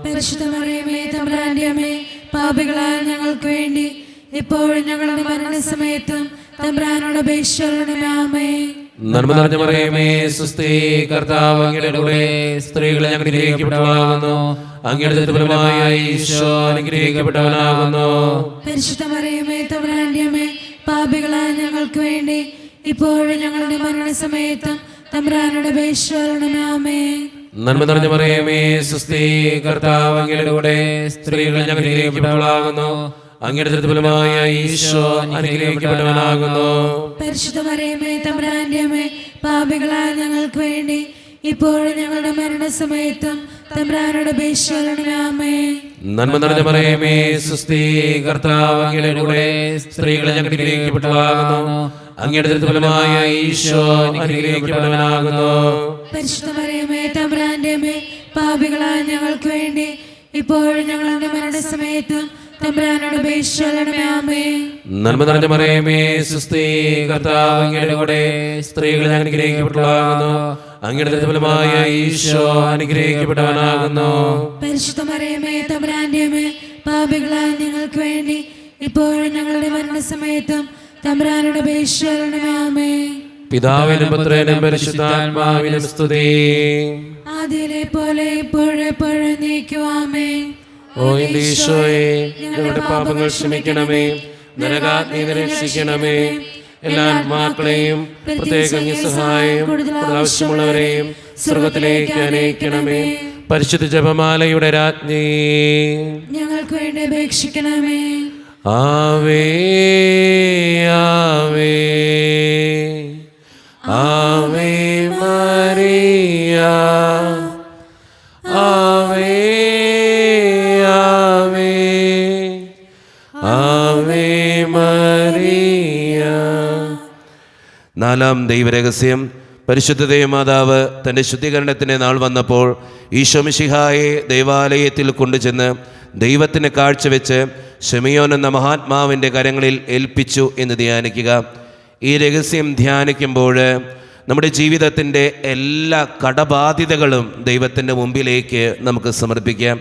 പരിശുദ്ധ മറിയമേ, തമ്പുരാന്റെ അമ്മേ, പാപികളായ ഞങ്ങൾക്ക് വേണ്ടി ഇപ്പോഴും ഞങ്ങളുടെ മരണസമയത്തും തമ്പുരാനോട് അപേക്ഷിക്കണമേ. ആമേൻ. നന്മ നിറഞ്ഞ മറിയമേ, സ്വസ്തി, കർത്താവ് അങ്ങയുടെ കൂടെ സ്ത്രീകൾ ഞങ്ങൾ അനുഗ്രഹിക്കപ്പെട്ടവളാകുന്നു. അങ്ങയുടെ ദുർബലമായ ഈശോ അനുഗ്രഹിക്കപ്പെട്ടവനാകുന്നു. പരിശുദ്ധ മറിയമേ, തമ്പുരാന്റെ അമ്മേ, പാപികളായ ഞങ്ങൾക്ക് വേണ്ടി ഇപ്പോഴും ഞങ്ങളുടെ മരണസമയത്തും തമ്പുരാനോട് അപേക്ഷിക്കണമേ. ആമേൻ. നന്മ നിറഞ്ഞ മറിയമേ, സ്വസ്തി, കർത്താവ് അങ്ങയുടെ കൂടെ സ്ത്രീകൾ ഞങ്ങൾ അനുഗ്രഹിക്കപ്പെട്ടവളാകുന്നു. അങ്ങയുടെ ദുർബലമായ ഈശോ അനുഗ്രഹിക്കപ്പെട്ടവനാകുന്നു. പരിശുദ്ധ മറിയമേ, തമ്പുരാന്റെ അമ്മേ, പാപികളായ ഞങ്ങൾക്ക് വേണ്ടി ഇപ്പോഴും ഞങ്ങളുടെ മരണസമയത്തും തമ്പുരാനോട് അപേക്ഷിക്കണമേ. ആമേൻ. നന്മ നിറഞ്ഞ മറിയമേ, സ്വസ്തി, കർത്താവ് അങ്ങയുടെ കൂടെ സ്ത്രീകൾ ഞങ്ങൾ അനുഗ്രഹിക്കപ്പെട്ടവളാകുന്നു. അങ്ങയുടെ ദുർബലമായ ഈശോ അനുഗ്രഹിക്കപ്പെട്ടവനാകുന്നു. പരിശുദ്ധ മറിയമേ, തമ്പുരാന്റെ അമ്മേ, പാപികളായ ഞങ്ങൾക്ക് വേണ്ടി ഇപ്പോഴും ഞങ്ങളുടെ മരണസമയത്തും തമ്പുരാനോട് അപേക്ഷിക്കണമേ. ആമേൻ. നന്മ നിറഞ്ഞ മറിയമേ, സ്വസ്തി, കർത്താവ് അങ്ങയുടെ കൂടെ സ്ത്രീകൾ ഞങ്ങൾ അനുഗ്രഹിക്കപ്പെട്ടവളാകുന്നു. അങ്ങയുടെ ദുർബലമായ ഈശോ അനുഗ്രഹിക്കപ്പെട്ടവനാകുന്നു. പരിശുദ്ധ മറിയമേ, തമ്പുരാന്റെ അമ്മേ, പാപികളായ ഞങ്ങൾക്ക് വേണ്ടി ഇപ്പോഴും ഞങ്ങളുടെ മരണസമയത്തും തമ്പുരാനോട് അപേക്ഷിക്കണമേ. ആമേൻ. പിതാവിനും പുത്രനും പരിശുദ്ധാത്മാവിനും സ്തുതി. ആദിയിലെ പോലെ ഇപ്പോഴെപ്പോഴും നീക്കും. ആമേൻ. ഓ എന്റെ ഈശോയെ, ഞങ്ങളുടെ പാപങ്ങൾ ക്ഷമിക്കണമേ, നരകാഗ്നി രക്ഷിക്കണമേ. എല്ലാ ആത്മാക്കളെയും പ്രത്യേകം ഈ സഹായം കൂടുതൽ ആവശ്യമുള്ളവരെയും സ്വർഗത്തിലേക്ക് അനയിക്കണമേ. പരിശുദ്ധ ജപമാലയുടെ രാജ്ഞി, ഞങ്ങൾക്ക് വേണ്ടി അപേക്ഷിക്കണമേ. ആവേ ആവേ ആവേ മരിയ, ആവേ ആവേ ആവേ മരിയ. നാലാം ദൈവരഹസ്യം. പരിശുദ്ധ ദൈവമാതാവ് തൻ്റെ ശുദ്ധീകരണത്തിൻ്റെ നാൾ വന്നപ്പോൾ ഈശോ മിശിഹായെ ദേവാലയത്തിൽ കൊണ്ടുചെന്ന് ദൈവത്തിന് കാഴ്ചവെച്ച് ശിമയോൻ എന്ന മഹാത്മാവിൻ്റെ കരങ്ങളിൽ ഏൽപ്പിച്ചു എന്ന് ധ്യാനിക്കുക. ഈ രഹസ്യം ധ്യാനിക്കുമ്പോൾ നമ്മുടെ ജീവിതത്തിൻ്റെ എല്ലാ കടബാധ്യതകളും ദൈവത്തിൻ്റെ മുമ്പിലേക്ക് നമുക്ക് സമർപ്പിക്കാം.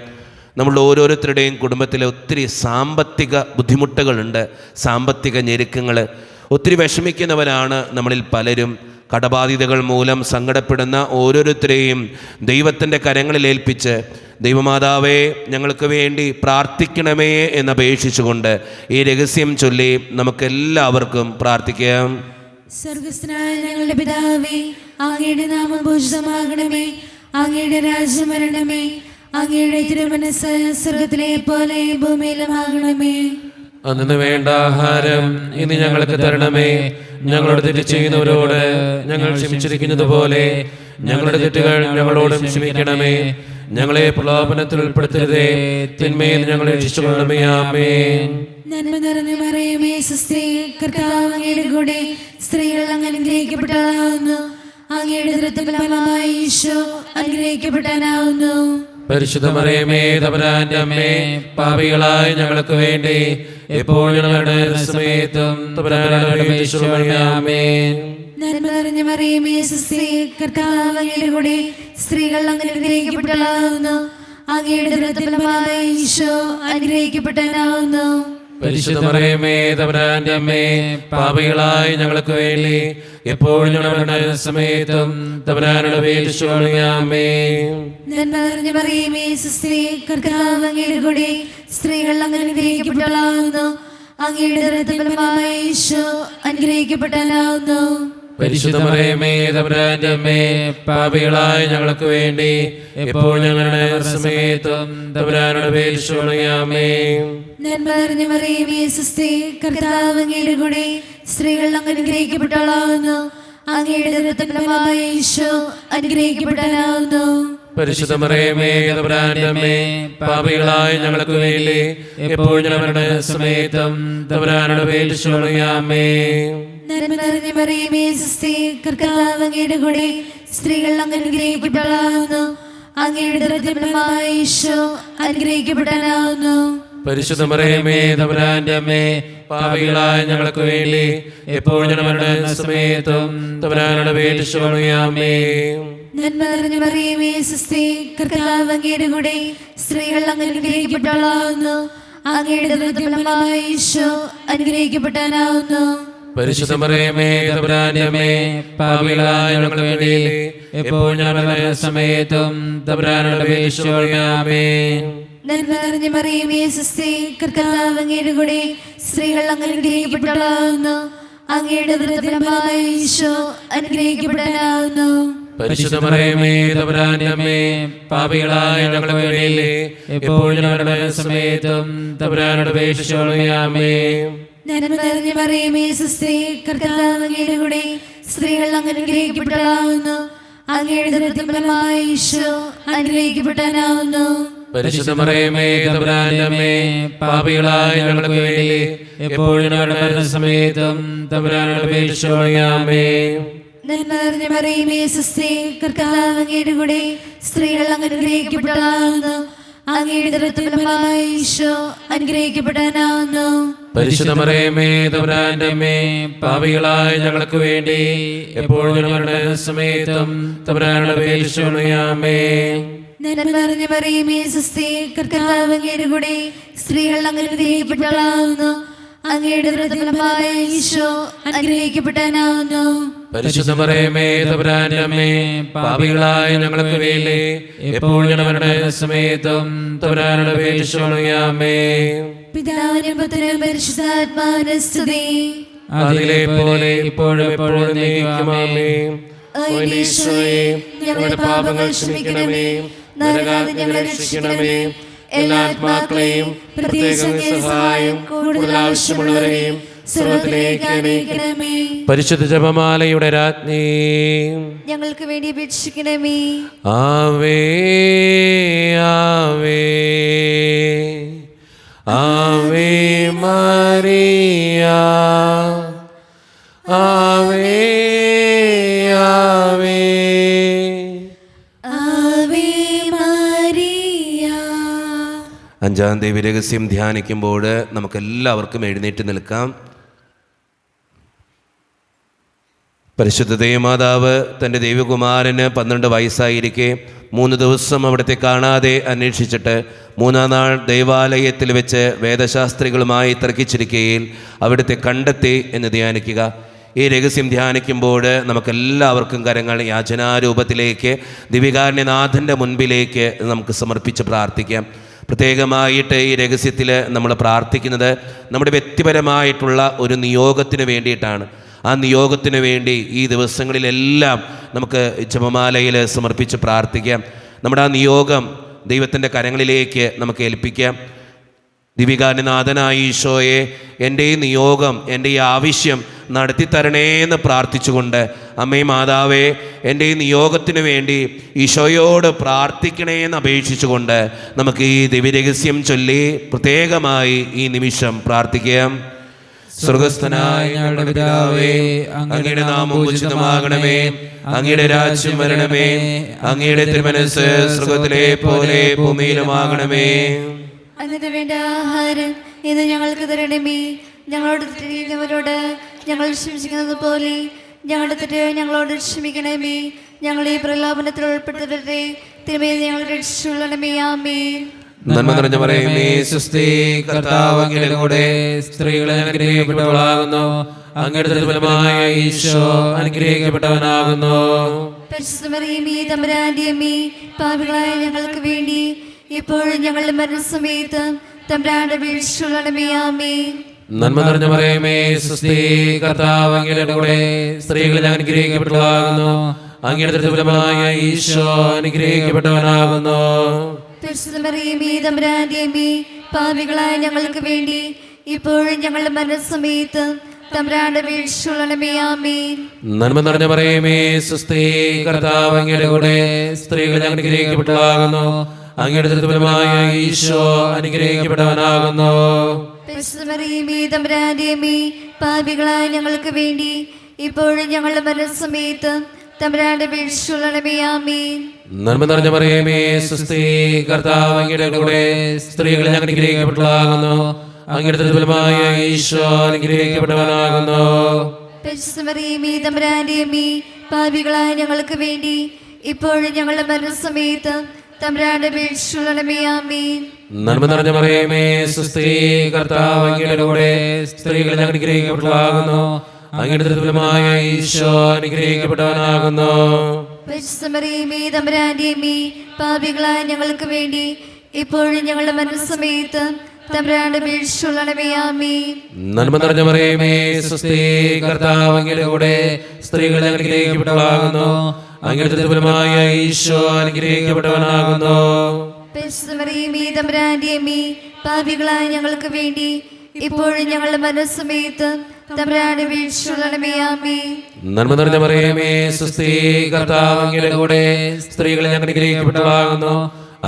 നമ്മൾ ഓരോരുത്തരുടെയും കുടുംബത്തിലെ ഒത്തിരി സാമ്പത്തിക ബുദ്ധിമുട്ടുകളുണ്ട്, സാമ്പത്തിക ഞെരുക്കങ്ങൾ. ഒത്തിരി വിഷമിക്കുന്നവരാണ് നമ്മളിൽ പലരും. കടബാധ്യതകൾ മൂലം സങ്കടപ്പെടുന്ന ഓരോരുത്തരെയും ദൈവത്തിൻ്റെ കരങ്ങളിൽ ഏൽപ്പിച്ച്, ദൈവമാതാവേ ഞങ്ങൾക്ക് വേണ്ടി പ്രാർത്ഥിക്കണമേ എന്നപേക്ഷിച്ചുകൊണ്ട് ഈ രഹസ്യം ചൊല്ലി നമുക്കെല്ലാവർക്കും പ്രാർത്ഥിക്കാം. സ്വർഗസ്ഥനായ ഞങ്ങളുടെ പിതാവേ, അങ്ങയുടെ നാമം പൂജിതമാകണമേ, അങ്ങയുടെ രാജ്യം വരണമേ, അങ്ങയുടെ തിരുമനസ്സ് സ്വർഗത്തിലെ പോലെ ഭൂമിയിലുമാകണമേ. അന്നു വേണ്ട ആഹാരം ഇന്ന് ഞങ്ങൾക്ക് തരണമേ. ഞങ്ങളോട് തെറ്റ് ചെയ്യുന്നവരോട് ഞങ്ങൾ ക്ഷമിച്ചിരിക്കുന്നത് പോലെ ഞങ്ങളുടെ തെറ്റുകൾ ഞങ്ങളോടും ക്ഷമിക്കണമേ. ഞങ്ങളെ പ്രലോഭനത്തിൽ ഉൾപ്പെടുത്തരുതേ, തിന്മയിൽ ഞങ്ങളെ രക്ഷിച്ചുകൊള്ളണമേ. ആമേൻ. നന്മ നിറഞ്ഞ മറിയമേ, സ്വസ്തി, കർത്താവ് അങ്ങയുടെ കൂടെ സ്ത്രീകൾ അങ്ങ് അനുഗ്രഹിക്കപ്പെട്ടവളാവുന്നു. അങ്ങയുടെ ഉദരത്തിൻ ഫലമായി ഈശോ അനുഗ്രഹിക്കപ്പെട്ടവനാവുന്നു. പരിശുദ്ധ മറിയമേ, തമ്പുരാന്റെ അമ്മേ, പാപികളായ ഞങ്ങൾക്ക് വേണ്ടി എപ്പോഴും ഞങ്ങളുടെ സമയത്തും തമ്പുരാനോട് അപേക്ഷിച്ചുകൊള്ളണമേ. ആമേൻ. നന്മ നിറഞ്ഞ മറിയമേ, സ്വസ്തി, കർത്താവ് അങ്ങയുടെ കൂടെ സ്ത്രീകൾ അങ്ങ് അനുഗ്രഹിക്കപ്പെട്ടവളാവുന്നു. അങ്ങയുടെ ഉദരത്തിൻ ഫലമായി ഈശോ അനുഗ്രഹിക്കപ്പെട്ടവനാവുന്നു. പരിശുദ്ധ മറിയമേ, തമ്പുരാന്റെ അമ്മേ, പാപികളായ ഞങ്ങൾക്ക് വേണ്ടി എപ്പോഴും ഞങ്ങളുടെ സമയത്തും തമ്പുരാനോട് അപേക്ഷിച്ചുകൊള്ളണമേ. ആമേൻ. നന്മ നിറഞ്ഞ മറിയമേ, സ്വസ്തി, കർത്താവ് അങ്ങയുടെ കൂടെ സ്ത്രീകൾ അങ്ങ് അനുഗ്രഹിക്കപ്പെട്ടവളാവുന്നു. അങ്ങയുടെ ഉദരത്തിൻ ഫലമായി ഈശോ അനുഗ്രഹിക്കപ്പെട്ടവനാവുന്നു. പരിശുദ്ധ മറിയമേ, തമ്പുരാന്റെ അമ്മേ, പാപികളായ ഞങ്ങൾക്ക് വേണ്ടി എപ്പോഴും ഞങ്ങളുടെ സമയത്തും തമ്പുരാനോട് അപേക്ഷിച്ചുകൊള്ളണമേ. ആമേൻ. നന്മ നിറഞ്ഞ മറിയമേ, സ്വസ്തി, കർത്താവ് അങ്ങയുടെ കൂടെ സ്ത്രീകൾ അങ്ങ് അനുഗ്രഹിക്കപ്പെട്ടവളാവുന്നു. അങ്ങയുടെ ഉദരത്തിൻ ഫലമായി ഈശോ അനുഗ്രഹിക്കപ്പെട്ടവനാവുന്നു. പരിശുദ്ധ മറിയമേ, തമ്പുരാന്റെ അമ്മേ, പാപികളായ ഞങ്ങൾക്ക് വേണ്ടി എപ്പോഴും ഞങ്ങളുടെ സമയത്തും തമ്പുരാനോട് അപേക്ഷിച്ചുകൊള്ളണമേ. ആമേൻ. നന്മ നിറഞ്ഞ മറിയമേ, സ്വസ്തി, കർത്താവ് അങ്ങയുടെ കൂടെ സ്ത്രീകൾ അങ്ങ് അനുഗ്രഹിക്കപ്പെട്ടവളാവുന്നു. അങ്ങയുടെ ഉദരത്തിൻ ഫലമായി ഈശോ അനുഗ്രഹിക്കപ്പെട്ടവനാവുന്നു. പരിശുദ്ധ മറിയമേ, തമ്പുരാന്റെ അമ്മേ, പാപികളായ ഞങ്ങൾക്ക് വേണ്ടി എപ്പോഴും ഞങ്ങളുടെ സമയത്തും തമ്പുരാനോട് അപേക്ഷിച്ചുകൊള്ളണമേ. ആമേൻ. നന്മ നിറഞ്ഞ മറിയമേ, സ്വസ്തി, കർത്താവ് അങ്ങയുടെ കൂടെ സ്ത്രീകൾ അങ്ങ് അനുഗ്രഹിക്കപ്പെട്ടവളാവുന്നു. അങ്ങയുടെ ഉദരത്തിൻ ഫലമായി ഈശോ അനുഗ്രഹിക്കപ്പെട്ടവനാവുന്നു. പരിശുദ്ധ മറിയമേ, തമ്പുരാന്റെ അമ്മേ, പാപികളായ ഞങ്ങൾക്ക് വേണ്ടി എപ്പോഴും ഞങ്ങളുടെ സമയത്തും തമ്പുരാനോട് അപേക്ഷിച്ചുകൊള്ളണമേ. ആമേൻ. നന്മ നിറഞ്ഞ മറിയമേ, സ്വസ്തി, കർത്താവ് അങ്ങയുടെ കൂടെ സ്ത്രീകൾ അങ്ങ് അനുഗ്രഹിക്കപ്പെട്ടവളാവുന്നു. അങ്ങയുടെ ഉദരത്തിൻ ഫലമായി ഈശോ അനുഗ്രഹിക്കപ്പെട്ടവനാവുന്നു. പരിശുദ്ധ മറിയമേ, തമ്പുരാന്റെ അമ്മേ, പാപികളായ ഞങ്ങൾക്ക് വേണ്ടി എപ്പോഴും ഞങ്ങളുടെ സമയത്തും തമ്പുരാനോട് അപേക്ഷിച്ചുകൊള്ളണമേ. ആമേൻ. നന്മ നിറഞ്ഞ മറിയമേ, സ്വസ്തി, കർത്താവ് അങ്ങയുടെ കൂടെ സ്ത്രീകൾ അങ്ങ് അനുഗ്രഹിക്കപ്പെട്ടവളാവുന്നു. അങ്ങയുടെ ഉദരത്തിൻ ഫലമായി ഈശോ അനുഗ്രഹിക്കപ്പെട്ടവനാവുന്നു. പരിശുദ്ധ മറിയമേ, തമ്പുരാന്റെ അമ്മേ, പാപികളായ ഞങ്ങൾക്ക് വേണ്ടി എപ്പോഴും ഞങ്ങളുടെ സമയത്തും തമ്പുരാനോട് അപേക്ഷിച്ചുകൊള്ളണമേ. ആമേൻ. നന്മ നിറഞ്ഞ മറിയമേ, സ്വസ്തി, കർത്താവ് അങ്ങയുടെ കൂടെ സ്ത്രീകൾ അങ്ങ് അനുഗ്രഹിക്കപ്പെട്ടവളാവുന്നു. അങ്ങയുടെ ഉദരത്തിൻ ഫലമായി ഈശോ അനുഗ്രഹിക്കപ്പെട്ടവനാവുന്നു. പരിശുദ്ധ മറിയമേ, തമ്പുരാന്റെ അമ്മേ, പാപികളായ ഞങ്ങൾക്ക് വേണ്ടി എപ്പോഴും ഞങ്ങളുടെ സമയത്തും തമ്പുരാനോട് അപേക്ഷിച്ചുകൊള്ളണമേ. ആമേൻ. നന്മ നിറഞ്ഞ മറിയമേ, സ്വസ്തി, കർത്താവ് അങ്ങയുടെ കൂടെ സ്ത്രീകൾ അങ്ങ് അനുഗ്രഹിക്കപ്പെട്ടവളാവുന്നു. അങ്ങയുടെ ഉദരത്തിൻ ഫലമായി ഈശോ അനുഗ്രഹിക്കപ്പെട്ടവനാവുന്നു. പരിശുദ്ധ മറിയമേ, തമ്പുരാന്റെ അമ്മേ, പാപികളായ ഞങ്ങൾക്ക് വേണ്ടി എപ്പോഴും ഞങ്ങളുടെ സമയത്തും തമ്പുരാനോട് അപേക്ഷിച്ചുകൊള്ളണമേ. ആമേൻ. പിതാവിനും പുത്രനും പരിശുദ്ധാത്മാവിനും സ്തുതി. അതിലെ പോലെ ഇപ്പോഴും എപ്പോഴും എന്നേക്കും. ആമേൻ. ഓ ഈശോയെ, ഞങ്ങളുടെ പാപങ്ങൾ ക്ഷമിക്കണമേ, നരകാതെ ഞങ്ങളെ രക്ഷിക്കണമേ. എല്ലാ ആത്മാക്കളെയും പ്രത്യേകം സഹായം കൂടുതൽ ആവശ്യമുള്ളവരെയും സ്വർഗ്ഗത്തിലേക്ക് അനയിക്കണമേ. പരിശുദ്ധ ജപമാലയുടെ രാജ്ഞി, ഞങ്ങൾക്ക് വേണ്ടി അപേക്ഷിക്കണമേ. ആവേ ആവേ ആവേ മറിയ, ആവേ ആവേ ആവേ മരിയ. അഞ്ചാം ദൈവരഹസ്യം ധ്യാനിക്കുമ്പോൾ നമുക്കെല്ലാവർക്കും എഴുന്നേറ്റ് നിൽക്കാം. പരിശുദ്ധ ദൈവമാതാവ് തൻ്റെ ദൈവകുമാരന് 12 വയസ്സായിരിക്കെ 3 ദിവസം അവിടുത്തെ കാണാതെ അന്വേഷിച്ചിട്ട് 3-ാം നാൾ ദൈവാലയത്തിൽ വെച്ച് വേദശാസ്ത്രികളുമായി തർക്കിച്ചിരിക്കുകയിൽ അവിടുത്തെ കണ്ടെത്തി എന്ന് ധ്യാനിക്കുക. ഈ രഹസ്യം ധ്യാനിക്കുമ്പോൾ നമുക്കെല്ലാവർക്കും കരങ്ങൾ യാചനാരൂപത്തിലേക്ക് ദിവികാരുണ്യനാഥൻ്റെ മുൻപിലേക്ക് നമുക്ക് സമർപ്പിച്ച് പ്രാർത്ഥിക്കാം. പ്രത്യേകമായിട്ട് ഈ രഹസ്യത്തിൽ നമ്മൾ പ്രാർത്ഥിക്കുന്നത് നമ്മുടെ വ്യക്തിപരമായിട്ടുള്ള ഒരു നിയോഗത്തിന് വേണ്ടിയിട്ടാണ്. ആ നിയോഗത്തിന് വേണ്ടി ഈ ദിവസങ്ങളിലെല്ലാം നമുക്ക് ജപമാലയിൽ സമർപ്പിച്ച് പ്രാർത്ഥിക്കാം. നമ്മുടെ ആ നിയോഗം ദൈവത്തിൻ്റെ കരങ്ങളിലേക്ക് നമുക്ക് ഏൽപ്പിക്കാം. ദിവികാരുണ്യനാഥനായ ഈശോയെ, എൻ്റെ ഈ നിയോഗം, എൻ്റെ ഈ ആവശ്യം നടത്തിത്തരണേ എന്ന് പ്രാർത്ഥിച്ചുകൊണ്ട്, അമ്മേ മാതാവേ, എൻ്റെ ഈ നിയോഗത്തിന് വേണ്ടി ഈശോയോട് പ്രാർത്ഥിക്കണേ എന്ന് അപേക്ഷിച്ചുകൊണ്ട് നമുക്ക് ഈ ദിവ്യരഹസ്യം ചൊല്ലി പ്രത്യേകമായി ഈ നിമിഷം പ്രാർത്ഥിക്കാം. സ്വർഗസ്ഥനായ ഞങ്ങളുടെ പിതാവേ, അങ്ങയുടെ നാമം ഉചിതമാകണമേ, അങ്ങയുടെ രാജ്യം വരണമേ, അങ്ങയുടെ തിരുമനസ്സ് സ്വർഗത്തിലെ പോലെ ഭൂമിയിലുമാകണമേ. അതിന് വേണ്ട ആഹാരം ഇന്ന് ഞങ്ങൾക്ക് തരണമേ. ഞങ്ങളോട് തെറ്റിയവരോട് ഞങ്ങൾ ക്ഷമിക്കുന്നത് പോലെ ഞങ്ങളുടെ തെറ്റ് ഞങ്ങളോട് ക്ഷമിക്കണമേ. ഞങ്ങളെ പ്രലോഭനത്തിൽ ഉൾപ്പെടുത്തരുതേ, തിരുമേനി ഞങ്ങൾ രക്ഷിച്ചുകൊള്ളണമേ. ആമേൻ. നന്മ നിറഞ്ഞ മറിയമേ, സ്വസ്തി, കർത്താവ് അങ്ങയുടെ കൂടെ സ്ത്രീകളെ അനുഗ്രഹിക്കപ്പെട്ടവളാകുന്നു. അങ്ങയുടെ ഫലമായ ഈശോ അനുഗ്രഹിക്കപ്പെട്ടവനാകുന്നു. പരിശുദ്ധ മറിയമേ, തമ്പുരാന്റെ അമ്മേ, പാപികളായ ഞങ്ങൾക്ക് വേണ്ടി ഇപ്പോഴും ഞങ്ങളുടെ മരണസമയത്ത് തമ്പുരാന്റെ വീഴ്ചയുള്ളണമേ. ആമേൻ. നന്മ നിറഞ്ഞ മറിയമേ, സ്വസ്തി, കർത്താവ് അങ്ങയുടെ കൂടെ സ്ത്രീകളെ അനുഗ്രഹിക്കപ്പെട്ടവളാകുന്നു. അങ്ങയുടെ ഫലമായ ഈശോ അനുഗ്രഹിക്കപ്പെട്ടവനാകുന്നു. പരിശുദ്ധ മറിയമേ, തമ്പുരാന്റെ അമ്മേ, പാപികളായ ഞങ്ങൾക്ക് വേണ്ടി ഇപ്പോഴും ഞങ്ങളുടെ മരണസമയത്ത് തമ്പുരാന്റെ വീഴ്ചയുള്ളണമേ. ആമേൻ. നന്മ നിറഞ്ഞ മറിയമേ, സ്വസ്തി, കർത്താവ് അങ്ങയുടെ കൂടെ സ്ത്രീകളെ അനുഗ്രഹിക്കപ്പെട്ടവളാകുന്നു. അങ്ങയുടെ ഫലമായ ഈശോ അനുഗ്രഹിക്കപ്പെട്ടവനാകുന്നു. പരിശുദ്ധ മറിയമേ, തമ്പുരാന്റെ അമ്മേ, പാപികളായ ഞങ്ങൾക്ക് വേണ്ടി ഇപ്പോഴും ഞങ്ങളുടെ മരണസമയത്ത് തമ്പുരാന്റെ വീഴ്ചയുള്ളണമേ. ആമേൻ. നന്മ നിറഞ്ഞ മറിയമേ, സ്വസ്തി, കർത്താവ് അങ്ങയുടെ കൂടെ സ്ത്രീകളെ അനുഗ്രഹിക്കപ്പെട്ടവളാകുന്നു. അങ്ങയുടെ ഫലമായ ഈശോ അനുഗ്രഹിക്കപ്പെട്ടവനാകുന്നു. പരിശുദ്ധ മറിയമേ, തമ്പുരാന്റെ അമ്മേ, പാപികളായ ഞങ്ങൾക്ക് വേണ്ടി ഇപ്പോഴും ഞങ്ങളുടെ മരണസമയത്ത് തമ്പുരാന്റെ വീഴ്ചയുള്ളണമേ. ആമേൻ. നന്മ നിറഞ്ഞ മറിയമേ, സ്വസ്തി, കർത്താവ് അങ്ങയുടെ കൂടെ സ്ത്രീകളെ അനുഗ്രഹിക്കപ്പെട്ടവളാകുന്നു. അങ്ങയുടെ ഫലമായ ഈശോ അനുഗ്രഹിക്കപ്പെട്ടവനാകുന്നു. പരിശുദ്ധ മറിയമേ, തമ്പുരാന്റെ അമ്മേ, പാപികളായ ഞങ്ങൾക്ക് വേണ്ടി ഇപ്പോഴും ഞങ്ങളുടെ മരണസമയത്ത് തമ്പുരാന്റെ വീഴ്ചയുള്ളണമേ. ആമേൻ. നന്മ നിറഞ്ഞ മറിയമേ, സ്വസ്തി, കർത്താവ് അങ്ങയുടെ കൂടെ സ്ത്രീകളെ അനുഗ്രഹിക്കപ്പെട്ടവളാകുന്നു. അങ്ങയുടെ ഫലമായ ഈശോ അനുഗ്രഹിക്കപ്പെട്ടവനാകുന്നു. പരിശുദ്ധ മറിയമേ, തമ്പുരാന്റെ അമ്മേ, പാപികളായ ഞങ്ങൾക്ക് വേണ്ടി ഇപ്പോഴും ഞങ്ങളുടെ മരണസമയത്ത് തമ്പുരാന്റെ വീഴ്ചയുള്ളണമേ. ആമേൻ. നന്മ നിറഞ്ഞ മറിയമേ, സ്വസ്തി, കർത്താവ് അങ്ങയുടെ കൂടെ സ്ത്രീകളെ അനുഗ്രഹിക്കപ്പെട്ടവളാകുന്നു.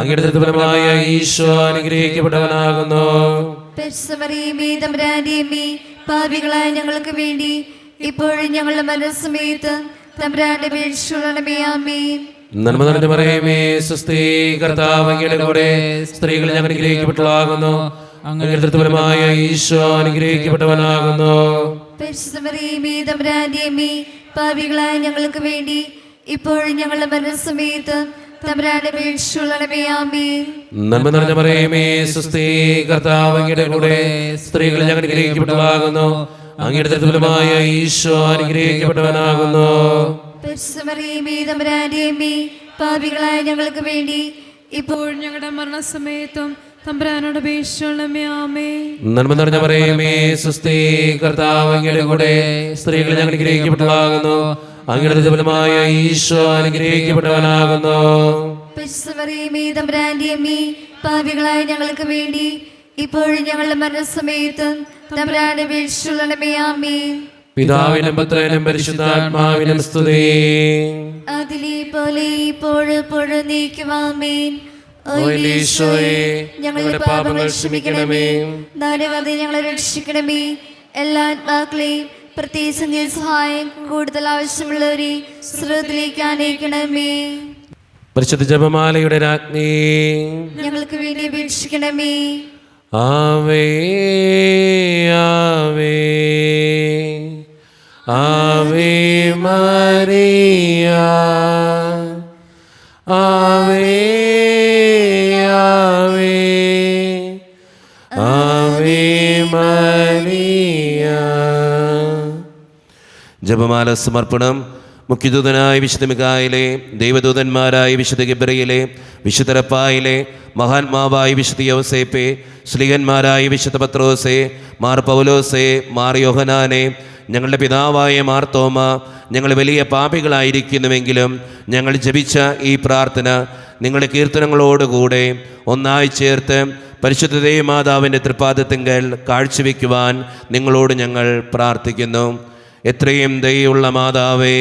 അങ്ങയുടെ ഫലമായ ഈശോ അനുഗ്രഹിക്കപ്പെട്ടവനാകുന്നു. പരിശുദ്ധ മറിയമേ, തമ്പുരാന്റെ അമ്മേ, പാപികളായ ഞങ്ങൾക്ക് വേണ്ടി ഇപ്പോഴും ഞങ്ങളുടെ മരണസമയത്ത് തമ്പുരാന്റെ വീഴ്ചയുള്ളണമേ. ആമേൻ. നന്മ നിറഞ്ഞ മറിയമേ, സ്വസ്തി, കർത്താവ് അങ്ങയുടെ കൂടെ സ്ത്രീകളെ അനുഗ്രഹിക്കപ്പെട്ടവളാകുന്നു. അങ്ങയുടെ ഫലമായ ഈശോ അനുഗ്രഹിക്കപ്പെട്ടവനാകുന്നു. പരിശുദ്ധ മറിയമേ, തമ്പുരാന്റെ അമ്മേ, പാപികളായ ഞങ്ങൾക്ക് വേണ്ടി ഇപ്പോഴും ഞങ്ങളുടെ മരണസമയത്ത് തമ്പുരാന്റെ വീഴ്ചയുള്ളണമേ. ആമേൻ. നന്മ നിറഞ്ഞ മറിയമേ, സ്വസ്തി, കർത്താവ് അങ്ങയുടെ കൂടെ സ്ത്രീകളെ അനുഗ്രഹിക്കപ്പെട്ടവളാകുന്നു. അങ്ങയുടെ ഫലമായ ഈശോ അനുഗ്രഹിക്കപ്പെട്ടവനാകുന്നു. പരിശുദ്ധ മറിയമേ, തമ്പുരാന്റെ അമ്മേ, പാപികളായ ഞങ്ങൾക്ക് വേണ്ടി ഇപ്പോഴും ഞങ്ങളുടെ മരണസമയത്തും തമ്പുരാനോട് വീഴ്ചയുള്ളണമേ. ആമേൻ. നന്മ നിറഞ്ഞ മറിയമേ, സ്വസ്തി, കർത്താവ് അങ്ങയുടെ കൂടെ സ്ത്രീകളെ അനുഗ്രഹിക്കപ്പെട്ടവളാകുന്നു. അങ്ങയുടെ ഫലമായ ഈശോ അനുഗ്രഹിക്കപ്പെട്ടവനാകുന്നു. പരിശുദ്ധ മറിയമേ, തമ്പുരാന്റെ അമ്മേ, പാപികളായ ഞങ്ങൾക്ക് വേണ്ടി ഇപ്പോഴും ഞങ്ങളുടെ മരണസമയത്ത് തമ്പുരാന്റെ വീഴ്ചയുള്ളണമേ. ആമേൻ. പിതാവിനും പുത്രനും പരിശുദ്ധാത്മാവിനും സ്തുതി. അതിലെ പോലെ ഇപ്പോഴും നീക്കും. ആമേൻ. ഓ ഈശോയെ, ഞങ്ങളുടെ പാപങ്ങൾ ക്ഷമിക്കണമേ. നരകത്തിൽ ഞങ്ങളെ രക്ഷിക്കണമേ. എല്ലാ ആത്മാക്കളെയും പ്രത്യേകിച്ച് സഹായം കൂടുതൽ ആവശ്യമുള്ളവരെ സ്രോതത്തിലേക്ക് അനയിക്കണമേ. പരിശുദ്ധ ജപമാലയുടെ രാജ്ഞി, ഞങ്ങൾക്ക് വേണ്ടി അപേക്ഷിക്കണമേ. ആവേ ആവേ ആവേ മരിയ ആവേ ആവേ ആവേ മരിയ. ജപമാല സമർപ്പണം. മുഖ്യദൂതനായ വിശുദ്ധ മിഖായേലേ, ദൈവദൂതന്മാരായ വിശുദ്ധ ഗബ്രിയേലേ, വിശുദ്ധ റഫായേലേ, മഹാത്മാവായ വിശുദ്ധ യൗസേപ്പേ, ശ്ലീഹന്മാരായ വിശുദ്ധ പത്രോസേ, മാർ പൗലോസേ, മാർ യോഹനാനേ, ഞങ്ങളുടെ പിതാവായ മാർ തോമ, ഞങ്ങൾ വലിയ പാപികളായിരിക്കുന്നുവെങ്കിലും ഞങ്ങൾ ജപിച്ച ഈ പ്രാർത്ഥന നിങ്ങളുടെ കീർത്തനങ്ങളോടുകൂടെ ഒന്നായി ചേർത്ത് പരിശുദ്ധ ദൈവമാതാവിൻ്റെ തൃപ്പാദത്തിങ്കൽ കാഴ്ചവെക്കുവാൻ നിങ്ങളോട് ഞങ്ങൾ പ്രാർത്ഥിക്കുന്നു. എത്രയും ദയുള്ള മാതാവേ,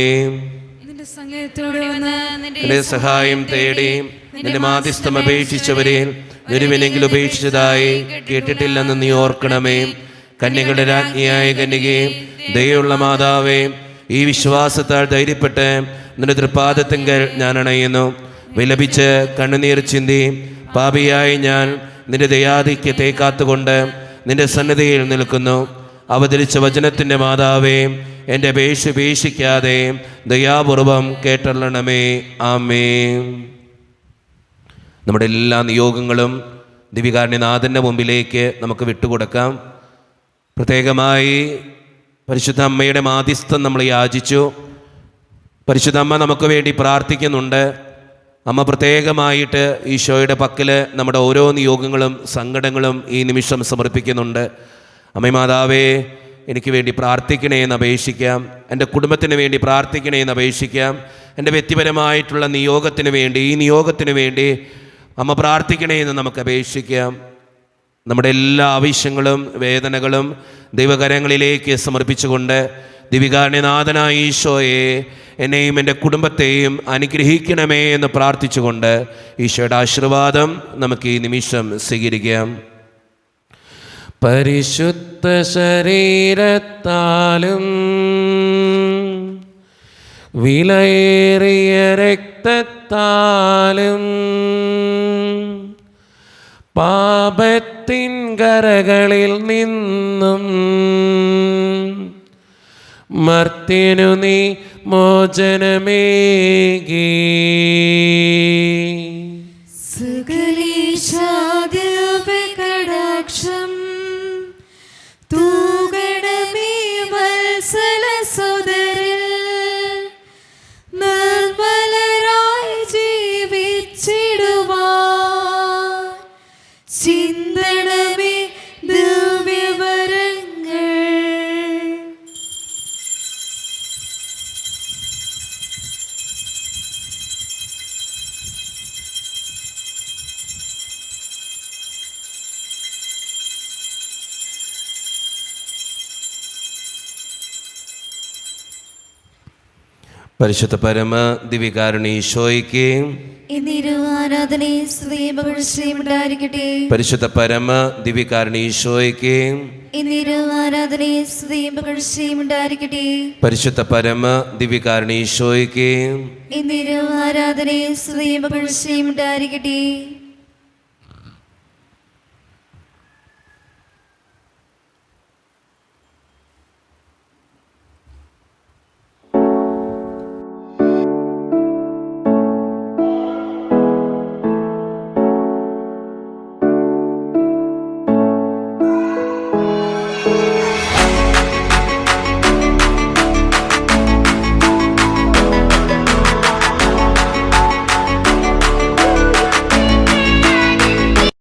നിന്റെ സങ്കേതത്തോടെ വന്ന് നിന്റെ സഹായം തേടി നിന്റെ മാധ്യസ്ഥം അപേക്ഷിച്ചവരെ ഒരുവിനെങ്കിലും ഉപേക്ഷിച്ചതായി കേട്ടിട്ടില്ലെന്ന് നീ ഓർക്കണമേ. കന്യകളുടെ രാജ്ഞിയായ കന്യകേ, ദയുള്ള മാതാവേ, ഈ വിശ്വാസത്താൽ ധൈര്യപ്പെട്ട് നിന്റെ തൃപ്പാദത്തിങ്കൽ ഞാൻ അണയുന്നു. വിലപിച്ച് കണ്ണുനീർ ചിന്തി പാപിയായി ഞാൻ നിന്റെ ദയാധിക്യത്തെ കാത്തുകൊണ്ട് നിന്റെ സന്നിധിയിൽ നിൽക്കുന്നു. അവതരിച്ച വചനത്തിൻ്റെ മാതാവേ, എൻ്റെ അപേക്ഷ ഉപേക്ഷിക്കാതെ ദയാപൂർവം കേട്ടള്ളണമേ. ആമേൻ. നമ്മുടെ എല്ലാ നിയോഗങ്ങളും ദിവികാരുണ്യനാഥൻ്റെ മുമ്പിലേക്ക് നമുക്ക് വിട്ടുകൊടുക്കാം. പ്രത്യേകമായി പരിശുദ്ധ അമ്മയുടെ മാധ്യസ്ഥം നമ്മൾ യാചിച്ചു. പരിശുദ്ധ അമ്മ നമുക്ക് വേണ്ടി പ്രാർത്ഥിക്കുന്നുണ്ട്. അമ്മ പ്രത്യേകമായിട്ട് ഈശോയുടെ പക്കൽ നമ്മുടെ ഓരോ നിയോഗങ്ങളും സങ്കടങ്ങളും ഈ നിമിഷം സമർപ്പിക്കുന്നുണ്ട്. അമ്മേ മാതാവേ, എനിക്ക് വേണ്ടി പ്രാർത്ഥിക്കണേ എന്ന് അപേക്ഷിക്കാം. എൻ്റെ കുടുംബത്തിന് വേണ്ടി പ്രാർത്ഥിക്കണേ എന്ന് അപേക്ഷിക്കാം. എൻ്റെ വ്യക്തിപരമായിട്ടുള്ള നിയോഗത്തിന് വേണ്ടി, ഈ നിയോഗത്തിന് വേണ്ടി അമ്മ പ്രാർത്ഥിക്കണേ എന്ന് നമുക്ക് അപേക്ഷിക്കാം. നമ്മുടെ എല്ലാ ആവശ്യങ്ങളും വേദനകളും ദൈവകരങ്ങളിലേക്ക് സമർപ്പിച്ചുകൊണ്ട് ദിവികാരുണ്യനാഥനായ ഈശോയെ, എന്നെയും എൻ്റെ കുടുംബത്തെയും അനുഗ്രഹിക്കണമേ എന്ന് പ്രാർത്ഥിച്ചുകൊണ്ട് ഈശോയുടെ ആശീർവാദം നമുക്ക് ഈ നിമിഷം സ്വീകരിക്കാം. പരിശുദ്ധ ശരീരത്താലും വിലയേറിയ രക്തത്താലും പാപത്തിൻ കരകളിൽ നിന്നും മർത്യനു നീ മോചനമേകി. കടാക്ഷം തൂകണമേ വത്സല സുതരിൽ, നിർമ്മലരായി ജീവിച്ചിടുവാൻ ചിന്തണമേ ദിവ്യവരങ്ങൾ. പരിശുദ്ധ പരമ ദിവികാരുണ്യ ഈശോയ്ക്ക് ആരാധനയും സ്തുതിയും പുകഴ്ചയും ഉണ്ടായിരിക്കട്ടെ. പരിശുദ്ധ പരമ ദിവികാരുണ്യ ഈശോയ്ക്ക് ആരാധനയും സ്തുതിയും പുകഴ്ചയും ഉണ്ടായിരിക്കട്ടെ. പരിശുദ്ധ പരമ ദിവികാരുണ്യ ഈശോയ്ക്ക് ആരാധനയും സ്തുതിയും പുകഴ്ചയും ഉണ്ടായിരിക്കട്ടെ.